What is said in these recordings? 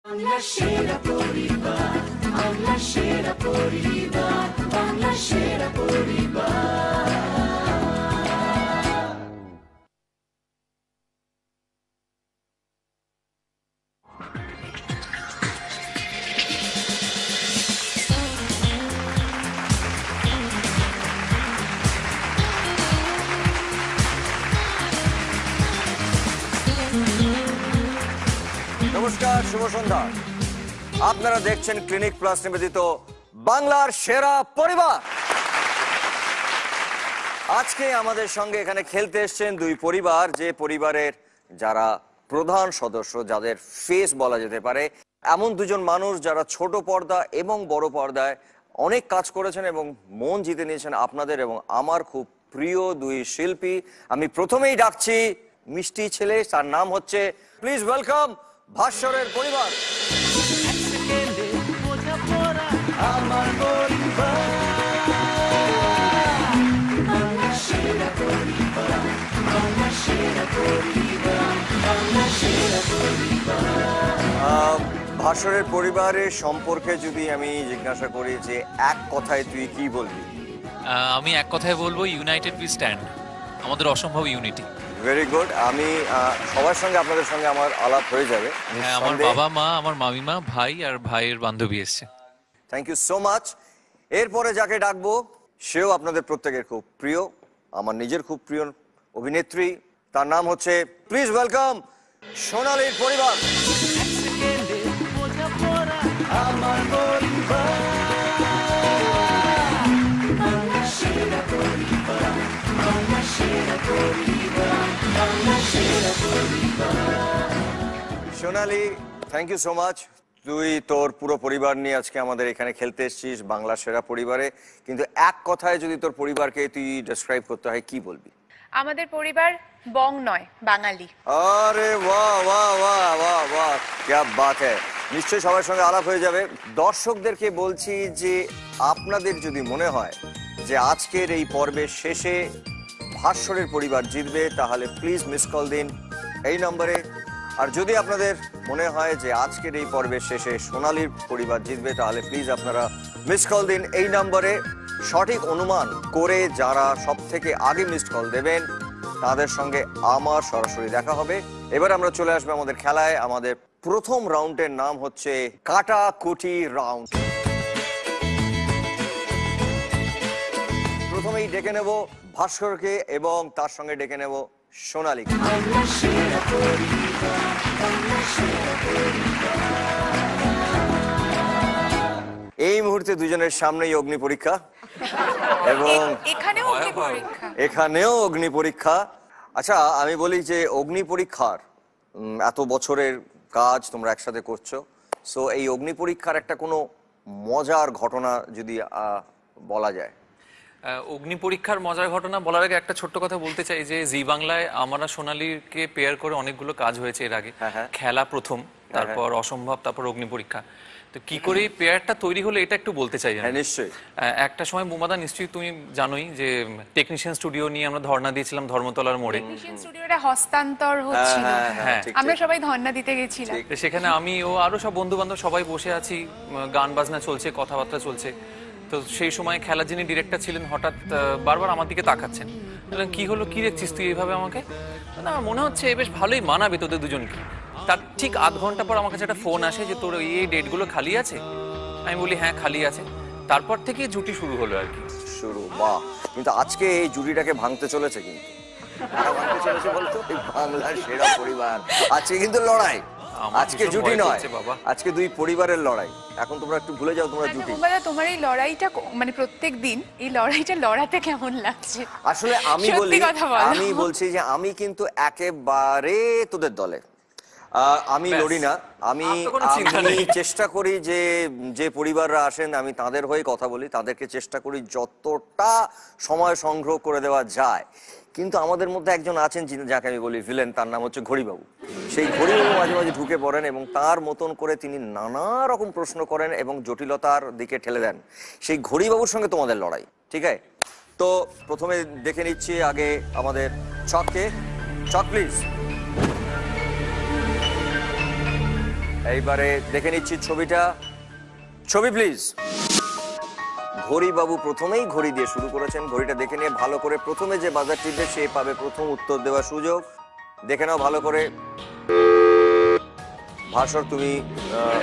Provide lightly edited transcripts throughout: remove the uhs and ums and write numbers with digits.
বাংলা সেরা পরিবার, বাংলা সেরা পরিবার, বাংলা সেরা পরিবার। নমস্কার, শুভ সন্ধ্যা। আপনারা দেখছেন ক্লিনিক প্লাস নিবেদিত বাংলার সেরা পরিবার। আজকে আমাদের সঙ্গে এখানে খেলতে এসেছেন দুই পরিবার, যে পরিবারের যারা প্রধান সদস্য, যাদের ফেস বলা যেতে পারে, এমন দুজন মানুষ যারা ছোট পর্দা এবং বড় পর্দায় অনেক কাজ করেছেন এবং মন জিতে নিয়েছেন আপনাদের এবং আমার খুব প্রিয় দুই শিল্পী। আমি প্রথমেই ডাকছি মিষ্টি ছেলে, তার নাম হচ্ছে, প্লিজ ওয়েলকাম ভাস্বরের পরিবার। ভাস্বরের পরিবারের সম্পর্কে যদি আমি জিজ্ঞাসা করি যে এক কথায় তুই কি বলবি? আমি এক কথায় বলবো, ইউনাইটেড উই স্ট্যান্ড। আমাদের অসম্ভব ইউনিটি। Very good. আমি সবার সঙ্গে আপনাদের সঙ্গে আমার আলাপ হয়ে যাবে। হ্যাঁ, আমার বাবা মা, আমার মামিমা, ভাই আর ভাইয়ের বান্ধবী এসছে। Thank you so much. এরপরে যাকে ডাকবো সেও আপনাদের প্রত্যেকের খুব প্রিয়, আমার নিজের খুব প্রিয় অভিনেত্রী। তার নাম হচ্ছে, প্লিজ ওয়েলকাম সোনালীর পরিবার। সোনালী, থ্যাংক ইউ সো মাচ। তুই তোর পুরো পরিবার নিয়ে আজকে আমাদের এখানে খেলতে এসেছিস বাংলা সেরা পরিবারে, কিন্তু এক কথায় যদি তোর পরিবারকে তুই ডেসক্রাইব করতে হয় কি বলবি? আমাদের পরিবার বং নয়, বাঙালি। আরে বাহ বাহ বাহ বাহ বাহ, কি বাত হ্যায়। নিশ্চয়ই সবার সঙ্গে আলাপ হয়ে যাবে। দর্শকদেরকে বলছি যে আপনাদের যদি মনে হয় যে আজকের এই পর্বের শেষে ভাস্বরের পরিবার জিতবে, তাহলে প্লিজ মিস কল দিন এই নম্বরে। আর যদি আপনাদের মনে হয় যে আজকের এই পর্বের শেষে সোনালীর পরিবার জিতবে, তাহলে প্লিজ আপনারা মিস কল দিন এই নম্বরে। সঠিক অনুমান করে যারা সব থেকে আগে মিস কল দেবেন তাদের সঙ্গে আমার সরাসরি দেখা হবে। এবার আমরা চলে আসবো আমাদের খেলায়। আমাদের প্রথম রাউন্ডের নাম হচ্ছে কাটাকুটি রাউন্ড। প্রথমেই ডেকে নেব ভাস্করকে এবং তার সঙ্গে ডেকে নেব সোনালীকে। এই মুহূর্তে দুজনের সামনেই অগ্নি পরীক্ষা এবং এখানেও অগ্নি পরীক্ষা। আচ্ছা, আমি বলি যে অগ্নি পরীক্ষার এত বছরের কাজ তোমরা একসাথে করছো, সো এই অগ্নি পরীক্ষার একটা কোনো মজার ঘটনা যদি বলা যায়। অগ্নি পরীক্ষার মজার ঘটনা বলার আগে একটা ছোট্ট কথা বলতে চাই যে জি বাংলায় আমরা সোনালীকে পেয়ার করে অনেকগুলো কাজ হয়েছে এর আগে। খেলা প্রথম, তারপর অসম্ভব, তারপর অগ্নি পরীক্ষা। তো কি করে এই পেয়ারটা তৈরি হলো এটা একটু বলতে চাই। হ্যাঁ নিশ্চয়ই। একটা সময় বোমাদা, নিশ্চয়ই তুমি জানোই যে টেকনিশিয়ান স্টুডিও নিয়ে আমরা ধর্ণা দিয়েছিলাম ধর্মতলার মোড়ে। টেকনিশিয়ান স্টুডিওটা হস্তান্তর হচ্ছিল, আমরা সবাই ধর্ণা দিতে গেছিলাম। সেখানে আমি ও আরো সব বন্ধু বান্ধব সবাই বসে আছি, গান বাজনা চলছে, কথাবার্তা চলছে। তো সেই সময় খেলার যিনি ডিরেক্টর ছিলেন হঠাৎ বারবার আমার দিকে তাকাচ্ছেন। কি হলো, কি দেখছিস তুই এইভাবে আমাকে? না, মনে হচ্ছে বেশ ভালোই মানাবে তোদের দুজনকে। তার ঠিক আধ ঘন্টা পর আমার কাছে একটা ফোন আসে যে তোর এই ডেটগুলো খালি আছে। আমি বলি হ্যাঁ খালি আছে। তারপর থেকে জুটি শুরু হলো আর কি। শুরু, বাহ। কিন্তু আজকে এই জুটিটাকে ভাঙতে চলেছে, কিন্তু ভাঙতে চলেছে বলতো বাংলার সেরা পরিবার। আজকে কিন্তু লড়াই, আজকে জুটি নয়, আজকে দুই পরিবারের লড়াই। এখন তোমরা একটু ভুলে যাও তোমরা জুটি। তোমার এই লড়াইটা মানে প্রত্যেক দিন এই লড়াইটা লড়াতে কেমন লাগছে? আসলে আমি বলছি যে আমি কিন্তু একেবারে তোদের দলে। আমি লড়ি না, আমি চেষ্টা করি যে যে পরিবাররা আসেন আমি তাদের হয়ে কথা বলি, তাদেরকে চেষ্টা করি যতটা সময় সংগ্রহ করে দেওয়া যায়। কিন্তু আমাদের মধ্যে একজন আছেন যাকে আমি বলি ভিলেন, তার নাম হচ্ছে ঘড়িবাবু। সেই ঘড়িবাবু মাঝে মাঝে ঢুকে পড়েন এবং তার মতন করে তিনি নানা রকম প্রশ্ন করেন এবং জটিলতার দিকে ঠেলে দেন। সেই ঘড়িবাবুর সঙ্গে তোমাদের লড়াই, ঠিক আছে? তো প্রথমে দেখে নিচ্ছি আগে আমাদের চককে। চক প্লিজ। এইবারে দেখে নিচ্ছি ছবিটা। ছবি প্লিজ। ঘড়ি বাবু প্রথমেই ঘড়ি দিয়ে শুরু করেছেন। ঘড়িটা দেখে নিয়ে ভালো করে, প্রথমে যে বাজার টিপবে সে পাবে প্রথম উত্তর দেওয়ার সুযোগ। দেখে নাও ভালো করে। ভাস্বর, তুমি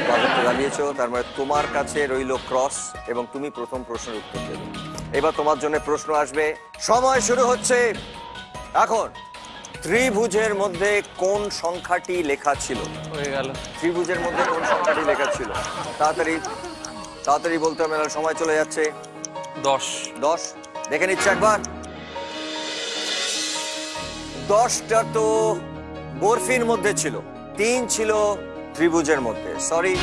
বাজারটা জ্বালিয়েছো, তার মানে তোমার কাছে রইল ক্রস এবং তুমি প্রথম প্রশ্নের উত্তর দেবে। এবার তোমার জন্য প্রশ্ন আসবে। সময় শুরু হচ্ছে এখন। ত্রিভুজের মধ্যে কোন সংখ্যাটি লেখা ছিল? হয়ে গেল। ত্রিভুজের মধ্যে কোন সংখ্যাটি লেখা ছিল? তাড়াতাড়ি তাড়াতাড়ি বলতে হবে, নাহলে সময় চলে যাচ্ছে। 10। 10 দেখে নিচ্ছে একবার। 10টা তো বরফির মধ্যে ছিল, 3 ছিল ত্রিভুজের মধ্যে। Sorry,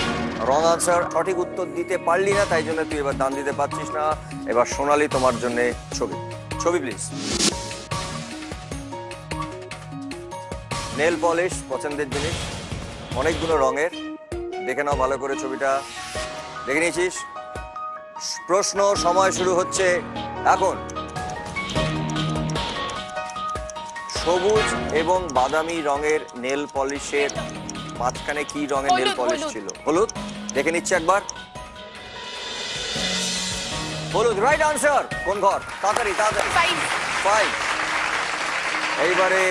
wrong answer. সঠিক উত্তর দিতে পারলি না, তাই জন্য তুই এবার দান দিতে পারছিস না। এবার সোনালি, তোমার জন্য ছবি। ছবি প্লিজ। নেল পলিশ পছন্দের জিনিস, অনেকগুলো রঙের। দেখে নাও ভালো করে ছবিটা। দেখে নিয়েছিস? প্রশ্ন, সময় শুরু হচ্ছে এখন। সবুজ এবং বাদামি রঙের নেল পলিশের মাঝখানে কি রঙের নেল হলুদ, পলিশ হলুদ। ছিল? হলুদ। দেখে নিচ্ছে একবার। হলুদ রাইট আনসার। কোন ঘর? তাড়াতাড়ি তাড়াতাড়ি। 5। 5। এইবারে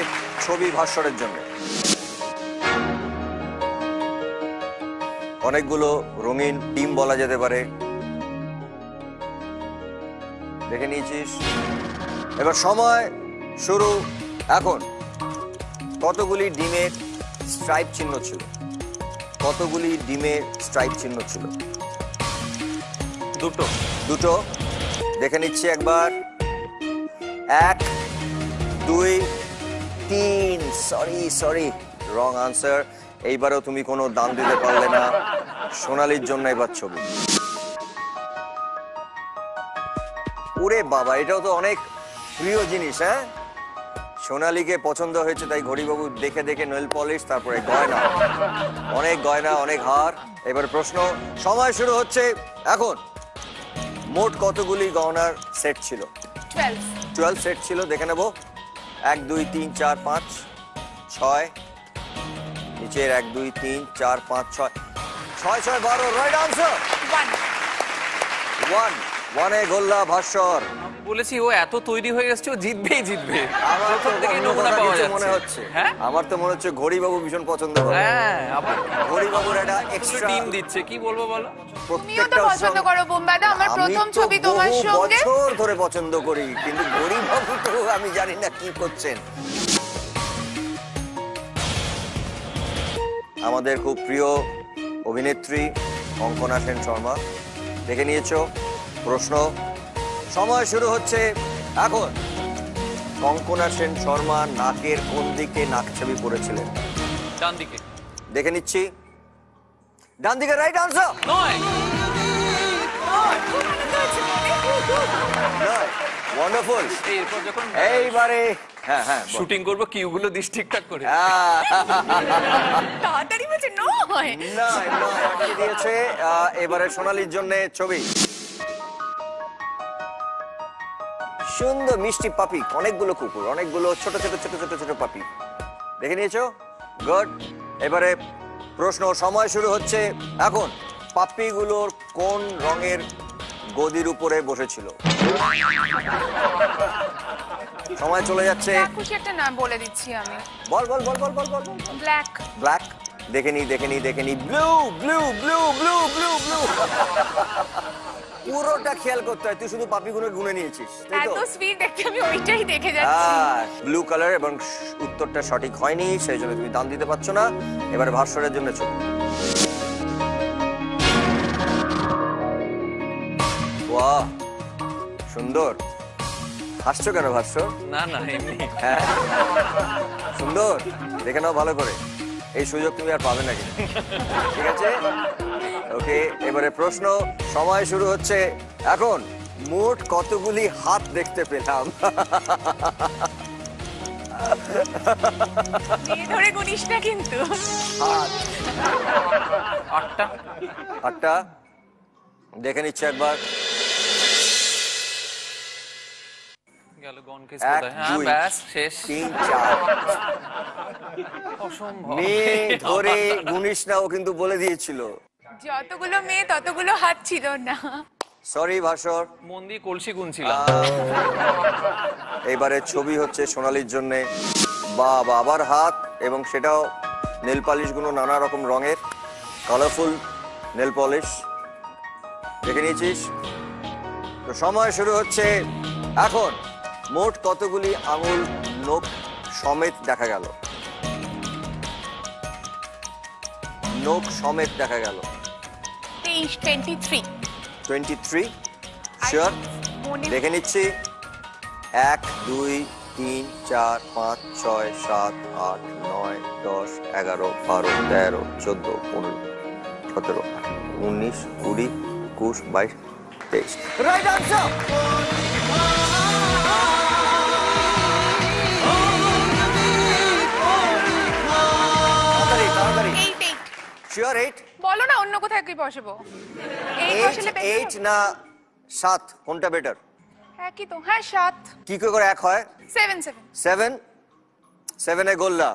ছবি ভাস্বরের জন্য। অনেকগুলো রঙিন টিম বলা যেতে পারে। দেখে নিয়েছিস? এবার সময় শুরু এখন। কতগুলি ডিমের স্ট্রাইপ চিহ্ন ছিল? কতগুলি ডিমের স্ট্রাইপ চিহ্ন ছিল? 2টো। 2টো। দেখে নিচ্ছি একবার। 1 2 3। Sorry, wrong answer. এইবারও তুমি কোনো দান দিতে পারলে না। সোনালির জন্য এবার ছবি। ওরে বাবা, এটাও তো অনেক প্রিয় জিনিস। হ্যাঁ, সোনালীকে পছন্দ হয়েছে, তাই ঘড়িবাবু দেখে দেখে নেল পলিশ, তারপরে গয়না, অনেক গয়না, অনেক হার। এবার প্রশ্ন, সময় শুরু হচ্ছে এখন। মোট কতগুলি গয়নার সেট ছিল? 12। 12 সেট ছিল। দেখে নেব। 1 2 3 4 5 6। নিচের 1 2 3 4 5 6 6 6 12 রাইট আনসার। 1। 1 এ গোল্লা ভাস্বর। আমি বলেছি ও এত তৈরি হয়ে এসছে, ও জিতবেই জিতবে। আমার তো প্রথম থেকেই অন্য নমুনা কথা পাওয়া কিছু যাচ্ছে। মনে হচ্ছে। হ্যাঁ আমার তো মনে হচ্ছে ঘড়িবাবু ভীষণ পছন্দ করে। হ্যাঁ, আবার ঘড়িবাবুর একটা এক্সট্রা টিম দিচ্ছে, কি বলবো বলো। তুমিও তো পছন্দ করো বোম্বাদা, আমার প্রথম আমি তো ছবি তোমার বহু সঙ্গে। বছর ধরে পছন্দ করি, কিন্তু ঘড়িবাবু তো আমি জানি না কি করছেন। আমাদের খুব প্রিয় অভিনেত্রী কঙ্কনা সেন শর্মা। দেখে নিয়েছো? প্রশ্ন, সময় শুরু হচ্ছে এখন। কঙ্কনা সেন শর্মা নাকের কোন দিকে নাক ছবি পড়েছিলেন? ডান দিকে। দেখে নিচ্ছি। ডান দিকে রাইট আনসার। নয়। ওয়ান্ডারফুল। এরপর যখন এইবারে হ্যাঁ হ্যাঁ বল। শুটিং করবো, কি ওগুলো দিস ঠিকঠাক করে। তাড়াতাড়ি বলছে নয়। নয় নয় আটকে দিয়েছে। এবারে সোনালির জন্য ছবি। সুন্দর মিষ্টি পাপি, অনেকগুলো কুকুর, অনেকগুলো ছোট ছোট ছোট ছোট ছোট পাপি। দেখে নিয়েছো? গুড। এবারে প্রশ্ন, সময় শুরু হচ্ছে এখন। পাপ্পিগুলোর কোন রঙের গদির উপরে বসেছিল? সময় চলে যাচ্ছে। যা খুশি একটা নাম বলে দিচ্ছি আমি। বল বল বল বল বল বল। ব্ল্যাক। ব্ল্যাক। দেখে নি দেখে নি দেখে নি। Blue blue blue blue blue blue. পুরোটা খেয়াল করতে হয়, তুই শুধু পাপিগুলো গুনে নিয়েছিস, তাই তো? এত সুইট দেখতে, আমি ওইটাই দেখে যাচ্ছি। ব্লু কালার, এবং উত্তরটা সঠিক হয়নি, সেই জন্য তুমি দান দিতে পারছো না। এবারে ভাস্বরের জন্য ছবি। বাহ, সুন্দর। হাসছো কেন ভাস্বর? না না, এমনি। হ্যাঁ, সুন্দর। দেখে নাও ভালো করে, এই সুযোগ তুমি আর পাবে না কিন্তু। ঠিক আছে, ওকে। এবারে প্রশ্ন, সময় শুরু হচ্ছে এখন। মোট কতগুলি হাত দেখতে পেলাম? মেয়ে ধরে গুনিস না কিন্তু। হাত 8টা। 8টা। দেখে নিচ্ছে একবার। গেল গন কেস 1 বোধহয়। হ্যাঁ 2 ব্যাস শেষ। 3 4 অসম্ভব। মেয়ে ধরে গুনিস না, ও কিন্তু বলে দিয়েছিল। যতগুলো মেয়ে ততগুলো হাত ছিল না। সরি ভাস্বর। মন দিয়ে কলসি গুনছিলাম। এবারে ছবি হচ্ছে সোনালীর জন্য। বা আবার হাত, এবং সেটাও নেল পালিশ গুলো নানা রকম রঙের, কালারফুল নেল পলিশ। দেখে নিয়েছিস তো? সময় শুরু হচ্ছে এখন। মোট কতগুলি আঙুল নখ সমেত দেখা গেল? নখ সমেত দেখা গেল 23 23। শিওর? মনে দেখে নিচ্ছি। 1 2 3 4 5 6 7 8 9 10 11 12 13 14 15 17 19 20 21 22 23। Right answer. তাড়াতাড়ি। 8 শিওর 8? বলো না অন্য কোথায় কি বসবো। 8 বসলে 8 না 7 কোনটা বেটার? একই তো। হ্যাঁ 7 কি করে এক হয়? 7 7 7 এ গোল্লা।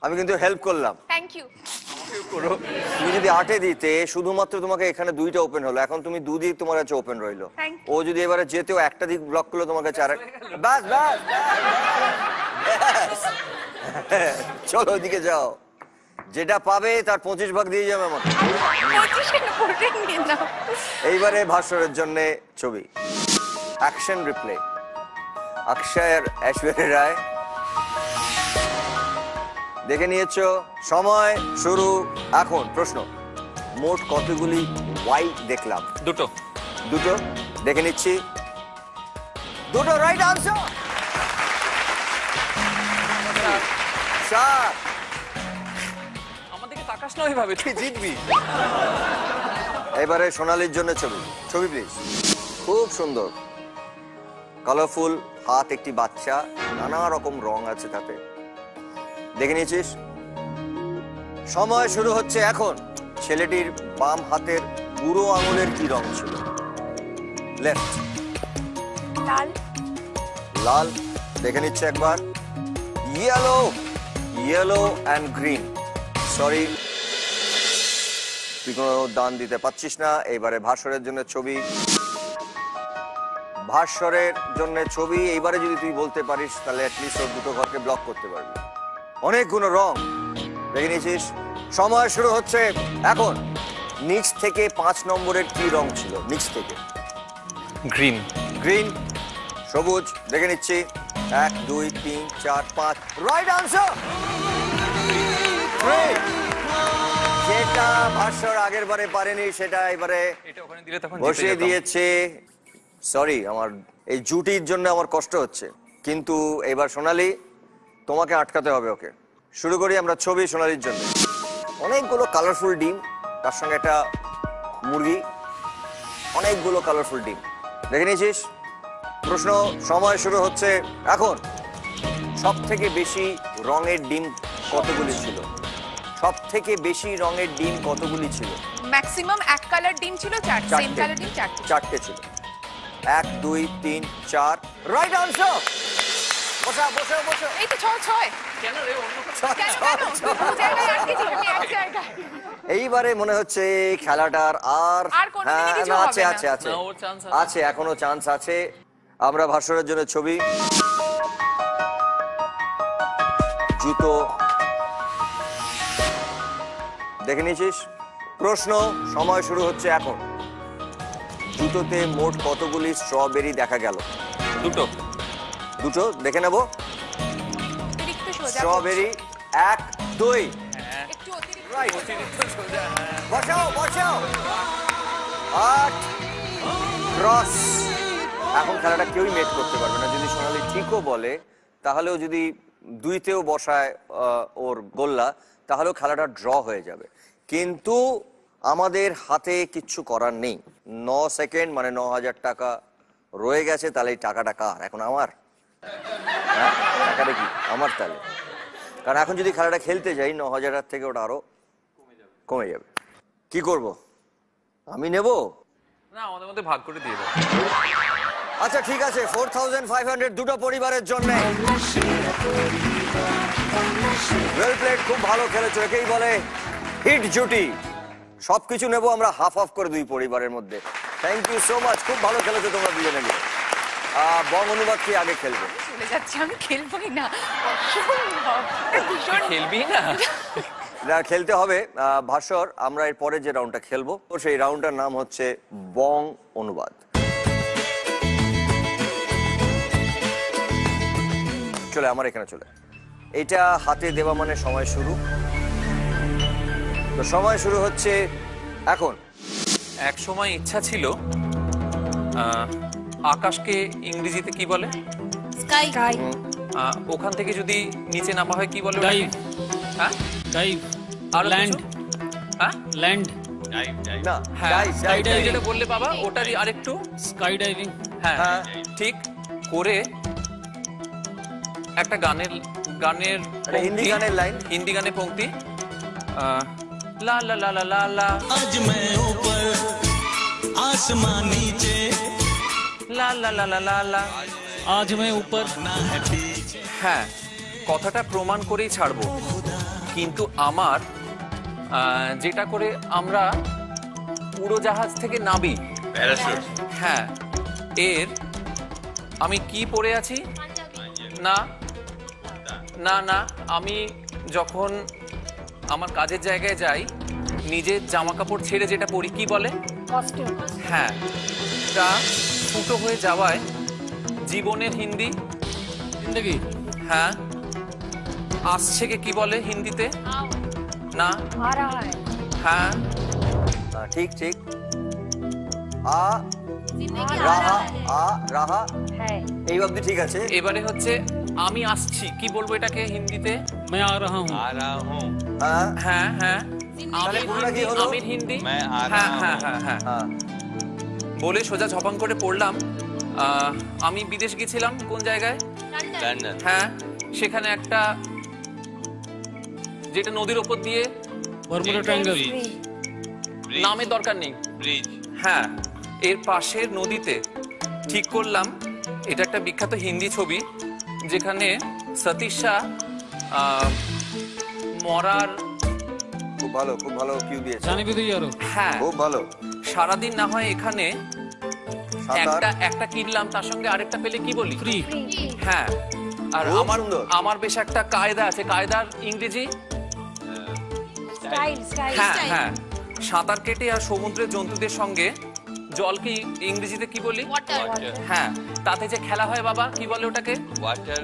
আমি কিন্তু হেল্প করলাম। Thank you. তুমি যদি 8 এ দিতে, শুধুমাত্র তোমাকে এখানে 2টা ওপেন হলো, এখন তুমি 2 দিক তোমার কাছে ওপেন রইলো। Thank ও যদি এবারে যেতেও একটা দিক ব্লক করলো, তোমাকে 4। বাস বাস। চলো ওদিকে যাও, যেটা পাবে তার 25 ভাগ দিয়ে যাবে আমাকে। 25 করে নিয়ে নাও। এইবারে ভাস্বরের জন্য ছবি। Action replay. অক্ষয় আর ঐশ্বরিয়া রায়। দেখে নিয়েছো? সময় শুরু এখন। প্রশ্ন, মোট কতগুলি ওয়াই দেখলাম? দুটো। দুটো। দেখে নিচ্ছি। দুটো রাইট আনসার। 7। আমাদেরকে তাকাস না ওইভাবে, তুই জিতবি। এবারে সোনালীর জন্য ছবি। ছবি প্লিজ। খুব সুন্দর কালারফুল হাত, একটি বাচ্চা, নানা রকম রং আছে তাতে। দেখে নিয়েছিস? সময় শুরু হচ্ছে এখন। ছেলেটির বাম হাতের বুড়ো আঙুলের কি রং ছিল? লেফট। লাল। লাল। দেখে নিচ্ছে একবার। Yellow. Yellow and green. Sorry, তুই কোনো দান দিতে পারছিস না। এইবারে ভাস্বরের জন্য ছবি। ভাস্বরের জন্য ছবি। এইবারে যদি তুই বলতে পারিস, তাহলে অ্যাটলিস্ট ওর দুটো ঘরকে ব্লক করতে পারবি। অনেকগুলো রং। দেখে নিয়েছিস? সময় শুরু হচ্ছে এখন। নিচ থেকে 5 নম্বরের কি রং ছিল? নিচ থেকে। গ্রিন। গ্রিন। সবুজ। দেখে নিচ্ছি। 1 2 3 4 5 রাইট আনসার। যেটা ভাস্বর আগের বারে পারেনি, সেটা এবারে এটা ওখানে দিলে তখন বসিয়ে দিয়েছে। সরি, আমার এই জুটির জন্য আমার কষ্ট হচ্ছে, কিন্তু এবার সোনালী তোমাকে আটকাতে হবে ওকে। শুরু করি আমরা ছবি সোনালীর জন্য। অনেকগুলো কালারফুল ডিম, তার সঙ্গে একটা মুরগি, অনেকগুলো কালারফুল ডিম। দেখে নিয়েছিস? প্রশ্ন, সময় শুরু হচ্ছে এখন। সব থেকে বেশি রঙের ডিম কতগুলি ছিল? সব থেকে বেশি রঙের ডিম কতগুলি ছিল? ম্যাক্সিমাম এক কালার ডিম ছিল 4। সেম কালার ডিম 4। 4টে ছিল। 1 2 3 4 রাইট আনসার। বসা বসা বসা। এই তো 6। কেন রে অন্য কেন কেন? দু জায়গায় আটকেছি, আমি এক জায়গায়। এইবারে মনে হচ্ছে এই খেলাটার আর কোনোদিনই কিছু না, হবে আছে না। আছে আছে না, ওর chance আছে। আছে, এখনো চান্স আছে। আমরা ভাস্বরের জন্য ছবি। জুতো। দেখে নিয়েছিস? প্রশ্ন, সময় শুরু হচ্ছে এখন। জুতোতে মোট কতগুলি স্ট্রবেরি দেখা গেল? দুটো। দুটো। দেখে নেব। অতিরিক্ত সোজা। স্ট্রবেরি। 1 2 একটু অতিরিক্ত। রাইট। অতিরিক্ত সোজা। বসাও বসাও। 8 ক্রস। এখন খেলাটা কেউই মেট করতে পারবে না। যদি সোনালী ঠিকও বলে, তাহলেও যদি 2তেও বসায় ওর গোল্লা, তাহলেও খেলাটা ড্র হয়ে যাবে। কিন্তু আমাদের হাতে কিচ্ছু করার নেই। 9 সেকেন্ড মানে 9000 টাকা রয়ে গেছে। তাহলে এই টাকাটা কার? এখন আমার? হ্যাঁ, টাকাটা কি আমার? তাহলে কারণ এখন যদি খেলাটা খেলতে যাই, 9000 থেকে ওটা আরো কমে যাবে। কি করব? আমি নেব? না, আমাদের মধ্যে ভাগ করে দিয়ে দাও। আচ্ছা ঠিক আছে, 4500 দুটো পরিবারের জন্য। ওয়েল প্লেড, খুব ভালো খেলেছো, একেই বলে হিট জুটি। সবকিছু নেবো আমরা হাফ হাফ করে দুই পরিবারের মধ্যে। থ্যাংক ইউ সো মাচ, খুব ভালো খেলেছো তোমরা দুজনে মিলে। বং অনুবাদ কি আগে খেলবে? চলে যাচ্ছে, আমি খেলবোই না। অসম্ভব, এটা ভীষণ খেলবি না? না, খেলতে হবে। ভাস্বর, আমরা এর পরে যে রাউন্ডটা খেলবো সেই রাউন্ডটার নাম হচ্ছে বং অনুবাদ। চলে আমার এখানে চলে, এটা হাতে দেওয়া মানে সময় শুরু। তো সময় শুরু হচ্ছে এখন। এক সময় ইচ্ছা ছিল আকাশকে ইংরেজিতে কি বলে? স্কাই ওখান থেকে যদি নিচে নামা হয় কি বলে? ডাইভ। হ্যাঁ, ডাইভ। আর ল্যান্ড। হ্যাঁ, ল্যান্ড। না, হ্যাঁ, dive, dive, তুমি dive। যেটা বললে বাবা, ওটারই আরেকটু। Sky diving. হ্যাঁ, হ্যাঁ। ঠিক করে একটা গানের একটা হিন্দি পংক্তি, গানের লাইন। হিন্দি গানের পংক্তি, লা লা লা লা লা লা, आज मैं ऊपर आसमान नीचे লা লা লা লা লা লা। आज मैं ऊपर। ना है पीछे হ্যাঁ, কথাটা প্রমাণ করেই ছাড়বো, কিন্তু আমার যেটা করে আমরা উড়োজাহাজ থেকে নাবি, হ্যাঁ, এর আমি কি পরে আছি? না না না, আমি যখন আমার কাজের জায়গায় যাই নিজের জামা কাপড় ছেড়ে যেটা পরি কি বলে? হ্যাঁ, তা ফুটো হয়ে যাওয়ায় জীবনের হিন্দি। जिंदगी। হ্যাঁ, আসছে কে কি বলে হিন্দিতে? না, হ্যাঁ, ঠিক ঠিক। আ রাহা, আ রাহা, এই অবধি ঠিক আছে। এবারে হচ্ছে আমি আসছি, কি বলবো এটাকে হিন্দিতে? मैं आ रहा हूँ। হ্যাঁ হ্যাঁ হ্যাঁ, তাহলে পুরোটা কি হলো? আমির হিন্দি। হ্যাঁ হ্যাঁ হ্যাঁ হ্যাঁ, হ্যাঁ। বলে সোজা ঝপাং করে পড়লাম। আমি বিদেশ গেছিলাম, কোন জায়গায়? লন্ডন। হ্যাঁ, সেখানে একটা যেটা নদীর ওপর দিয়ে, बर्मुडा ट्रायंगल। নামের দরকার নেই, হ্যাঁ, এর পাশের নদীতে ঠিক করলাম। এটা একটা বিখ্যাত হিন্দি ছবি যেখানে সতীশা মরার, খুব ভালো কিউ দিয়েছে। जाने भी तो यारो। হ্যাঁ, খুব ভালো। সারাদিন না হয় এখানে সাঁতার। একটা কিনলাম, তার সঙ্গে আরেকটা পেলে কি বলি? फ्री। হ্যাঁ, আর খুব আমার সুন্দর। আমার বেশ একটা কায়দা আছে, কায়দার ইংরেজি। হ্যাঁ হ্যাঁ, সাঁতার কেটে আর সমুদ্রের জন্তুদের সঙ্গে জলকে ইংরেজিতে কি বলি? হ্যাঁ, তাতে যে খেলা হয় বাবা, কি বলে ওটাকে?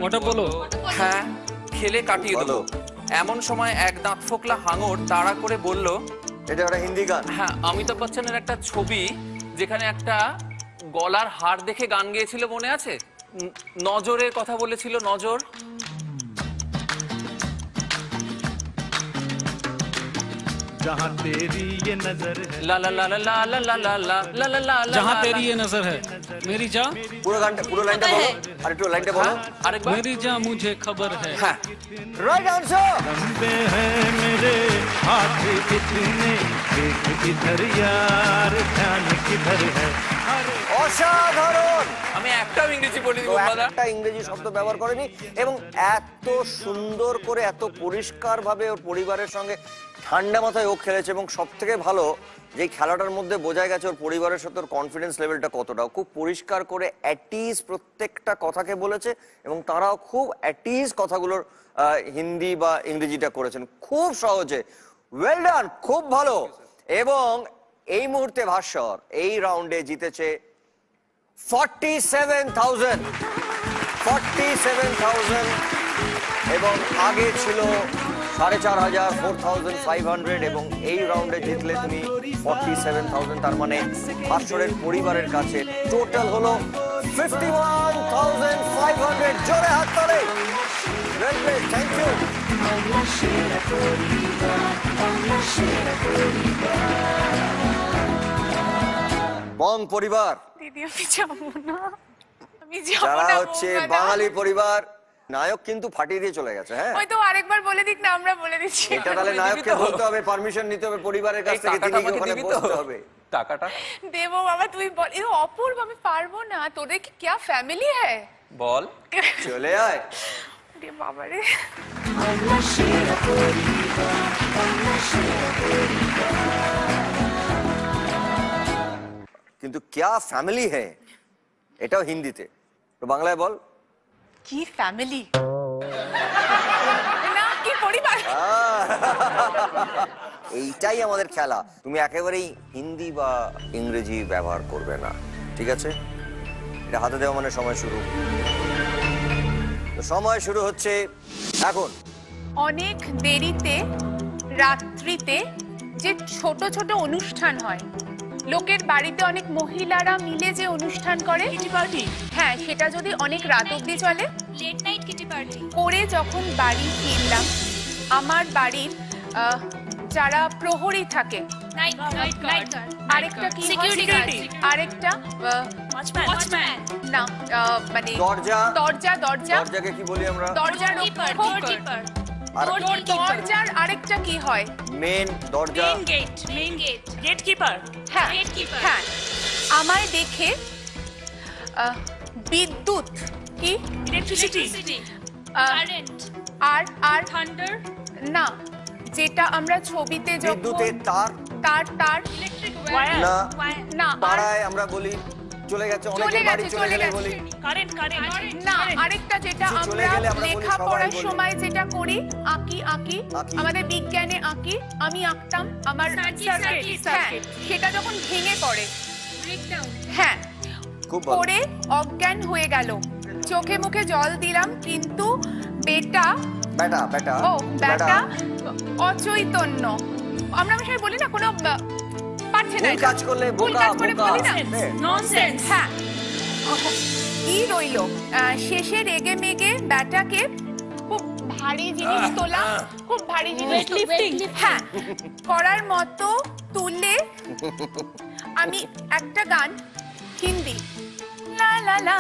Water polo. হ্যাঁ, খেলে কাটিয়ে দেবো। বলো। এমন সময় এক দাঁত ফোকলা হাঙর তাড়া করে বলল, এটা একটা হিন্দি গান। হ্যাঁ, অমিতাভ বচ্চনের একটা ছবি যেখানে একটা গলার হার দেখে গান গেয়েছিল, মনে আছে? নজরের কথা বলেছিল, নজর। जहाँ तेरी ये नजर है লা লা লা লা লা লা লা লা লা লা লা লা লা। जहाँ तेरी ये नजर है मेरी जा। পুরো গানটা, পুরো লাইনটা বলো, আর একটু লাইনটা বলো। আরেকবার। मेरी जा मुझे खबर है। হ্যাঁ, রাইট আনসার। लंबे हैं मेरे हाथ कितने देख किधर यार ध्यान किधर है অসাধারণ। আমি একটাও ইংরেজি বলিনি তো বাবা। একটা ইংরেজি শব্দ ব্যবহার করেনি এবং এত সুন্দর করে, এত পরিষ্কার ভাবে ওর পরিবারের সঙ্গে ঠান্ডা মাথায় ও খেলেছে। এবং সব থেকে ভালো যে খেলাটার মধ্যে বোঝা গেছে ওর পরিবারের সাথে ওর কনফিডেন্স লেভেলটা কতটা। খুব পরিষ্কার করে অ্যাটিস প্রত্যেকটা কথাকে বলেছে এবং তারাও খুব অ্যাটিস কথাগুলোর হিন্দি বা ইংরেজিটা করেছেন খুব সহজে। ওয়েল ডান, খুব ভালো। এবং এই মুহূর্তে ভাস্বর এই রাউন্ডে জিতেছে 47,000 এবং আগে ছিল 4,500 4,500 এবং এই রাউন্ডে জিতলে তুমি 47,000। তার মানে ভাস্বরের পরিবারের কাছে টোটাল হলো 51,500। জোরে হাত তালি। Well played, thank you. বং পরিবার দিদি, আমি যাবো না, আমি যাবো যারা না হচ্ছে বৌমা, না। বাঙালি পরিবার, নায়ক কিন্তু ফাটিয়ে দিয়ে চলে গেছে। হ্যাঁ, ওই তো আরেকবার বলে দিক না, আমরা বলে দিচ্ছি। এটা তাহলে দিবি নায়ককে তো? বলতে হবে, পারমিশন নিতে হবে পরিবারের কাছ এই থেকে, টাকাটা তিনি আমাকে ওখানে দিবি তো? বসতে হবে। টাকাটা দেবো বাবা, তুই বল। এ অপূর্ব, আমি পারবো না। তোদের কি क्या ফ্যামিলি है? বল। চলে আয়। রে বাবা রে। বাংলা সেরা পরিবার, বাংলা সেরা কিন্তু क्या फैमिली है এটাও হিন্দিতে, তো বাংলায় বল। কি ফ্যামিলি না, কি পরিবার। এইটাই আমাদের খেলা, তুমি একেবারেই হিন্দি বা ইংরেজি ব্যবহার করবে না, ঠিক আছে? এটা হাতে দেওয়া মানে সময় শুরু। তো সময় শুরু হচ্ছে এখন। অনেক দেরিতে রাত্রিতে যে ছোট ছোট অনুষ্ঠান হয়, লোকের বাড়িতে অনেক মহিলারা মিলে যে অনুষ্ঠান করে, কিটি পার্টি, হ্যাঁ, সেটা যদি অনেক রাত অবধি চলে, লেট নাইট কিটি পার্টি করে যখন বাড়ি ফিরলাম, আমার বাড়ির যারা প্রহরী থাকে, আরেকটা কি আরেকটা না, মানে দরজা, দরজাকে কি বলি আমরা? দরজার আরেকটা কি হয়? মেন দরজা, গেটকিপার। হ্যাঁ, হ্যাঁ। আমায় দেখে বিদ্যুৎ কি, ইলেকট্রিসিটি, কারেন্ট, আর থান্ডার না, যেটা আমরা ছবিতে বিদ্যুতের তার, ইলেকট্রিক না না, পাড়ায় আমরা বলি চলে গেছে, অনেকে বাড়ি চলে গেলে বলি কারেন্ট না, আরেকটা যেটা আমরা লেখাপড়ার সময় যেটা করি, আঁকি, আমাদের বিজ্ঞানে আঁকি, আমি আঁকতাম, আমার সেটা যখন ভেঙে পড়ে, হ্যাঁ, পড়ে অজ্ঞান হয়ে গেল, চোখে মুখে জল দিলাম, কিন্তু বেটা অচৈতন্য, আমরা ভাষায় বলি না, কোনো পারছে না, কাজ করলে বলি না, ননসেন্স। হ্যাঁ, কি রইল, শেষে রেগে মেগে ব্যাটাকে খুব ভারী জিনিস তোলা, খুব ভারী জিনিস হ্যাঁ করার মতো তুলে আমি একটা গান হিন্দি, লা লা লা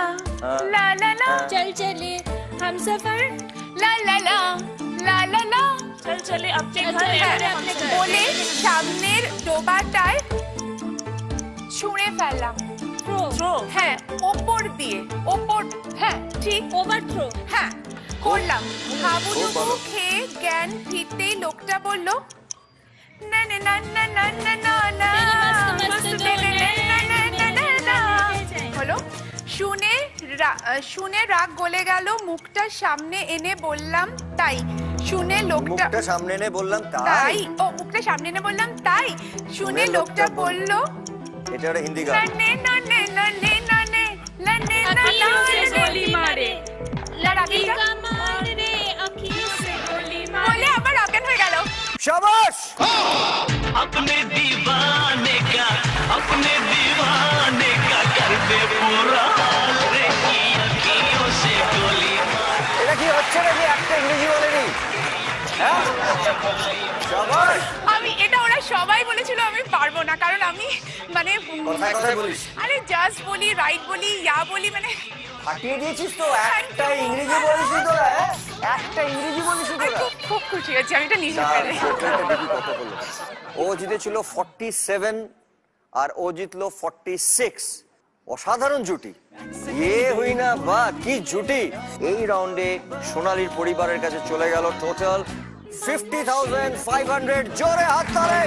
লা লা লা চল চলে হামসফর, লা লা লা লা লা লা চল চলে আপনি ঘরে বলে সামনের ডোবাটায় ছুঁড়ে ফেললাম, হ্যাঁ, ওপর দিয়ে, ওপর, হ্যাঁ ঠিক, ওভারথ্রো, হ্যাঁ করলাম। হাবুডুবু খেয়ে জ্ঞান ফিরতেই লোকটা বলল, না না না না না না না না, হলো। শুনে রাগ গলে গেল, মুখটা সামনে এনে বললাম তাই, শুনে লোকটা সামনে এনে বললাম তাই, ও মুখটা সামনে এনে বললাম তাই, শুনে লোকটা বলল, এটা একটা হিন্দি গান, নে না নে না নে না নে লা নে না না গোলি মারে, লাঠিকা মার রে আঁখি সে গোলি মারে, বলে আবার অজ্ঞান হয়ে গেল। শাবাশ। अपने दीवाने का कर दे पूरा हाल रे की अखियों से गोली मार। এটা কি হচ্ছে নাকি একটা ইংরেজি বলেনি? হ্যাঁ, শাবাশ। আমি এটা ওরা সবাই বলেছিল, আমি পারবো না, কারণ আমি মানে কথায় বলিস, আরে জাস্ট বলি, রাইট বলি, ইয়া বলি, মানে ফাটিয়ে দিয়েছিস তো, একটা ইংরেজি বলিস তো, একটা ইংরেজি বলিস তো। খুব খুশি হয়েছি আমি এটা নিজে পেরে। ও জিতেছিল 47 আর ও জিতলো 46, অসাধারণ জুটি, হুই না বা কি জুটি। এই রাউন্ডে সোনালীর পরিবারের কাছে চলে গেল টোটাল 50,500, জোরে হাত তালে।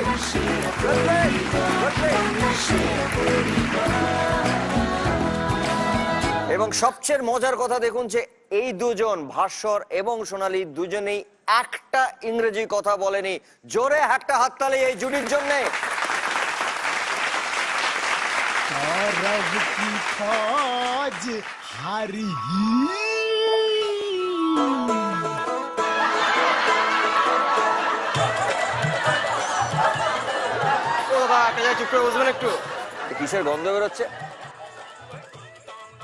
এবং সবচেয়ে মজার কথা দেখুন যে এই দুজন ভাস্বর এবং সোনালী দুজনেই একটা ইংরেজি কথা বলেনি, জোরে একটা হাততালি এই জুটির জন্য। रब की फौज हारी চুপ করে বসবেন একটু, কিসের গন্ধ বেরোচ্ছে?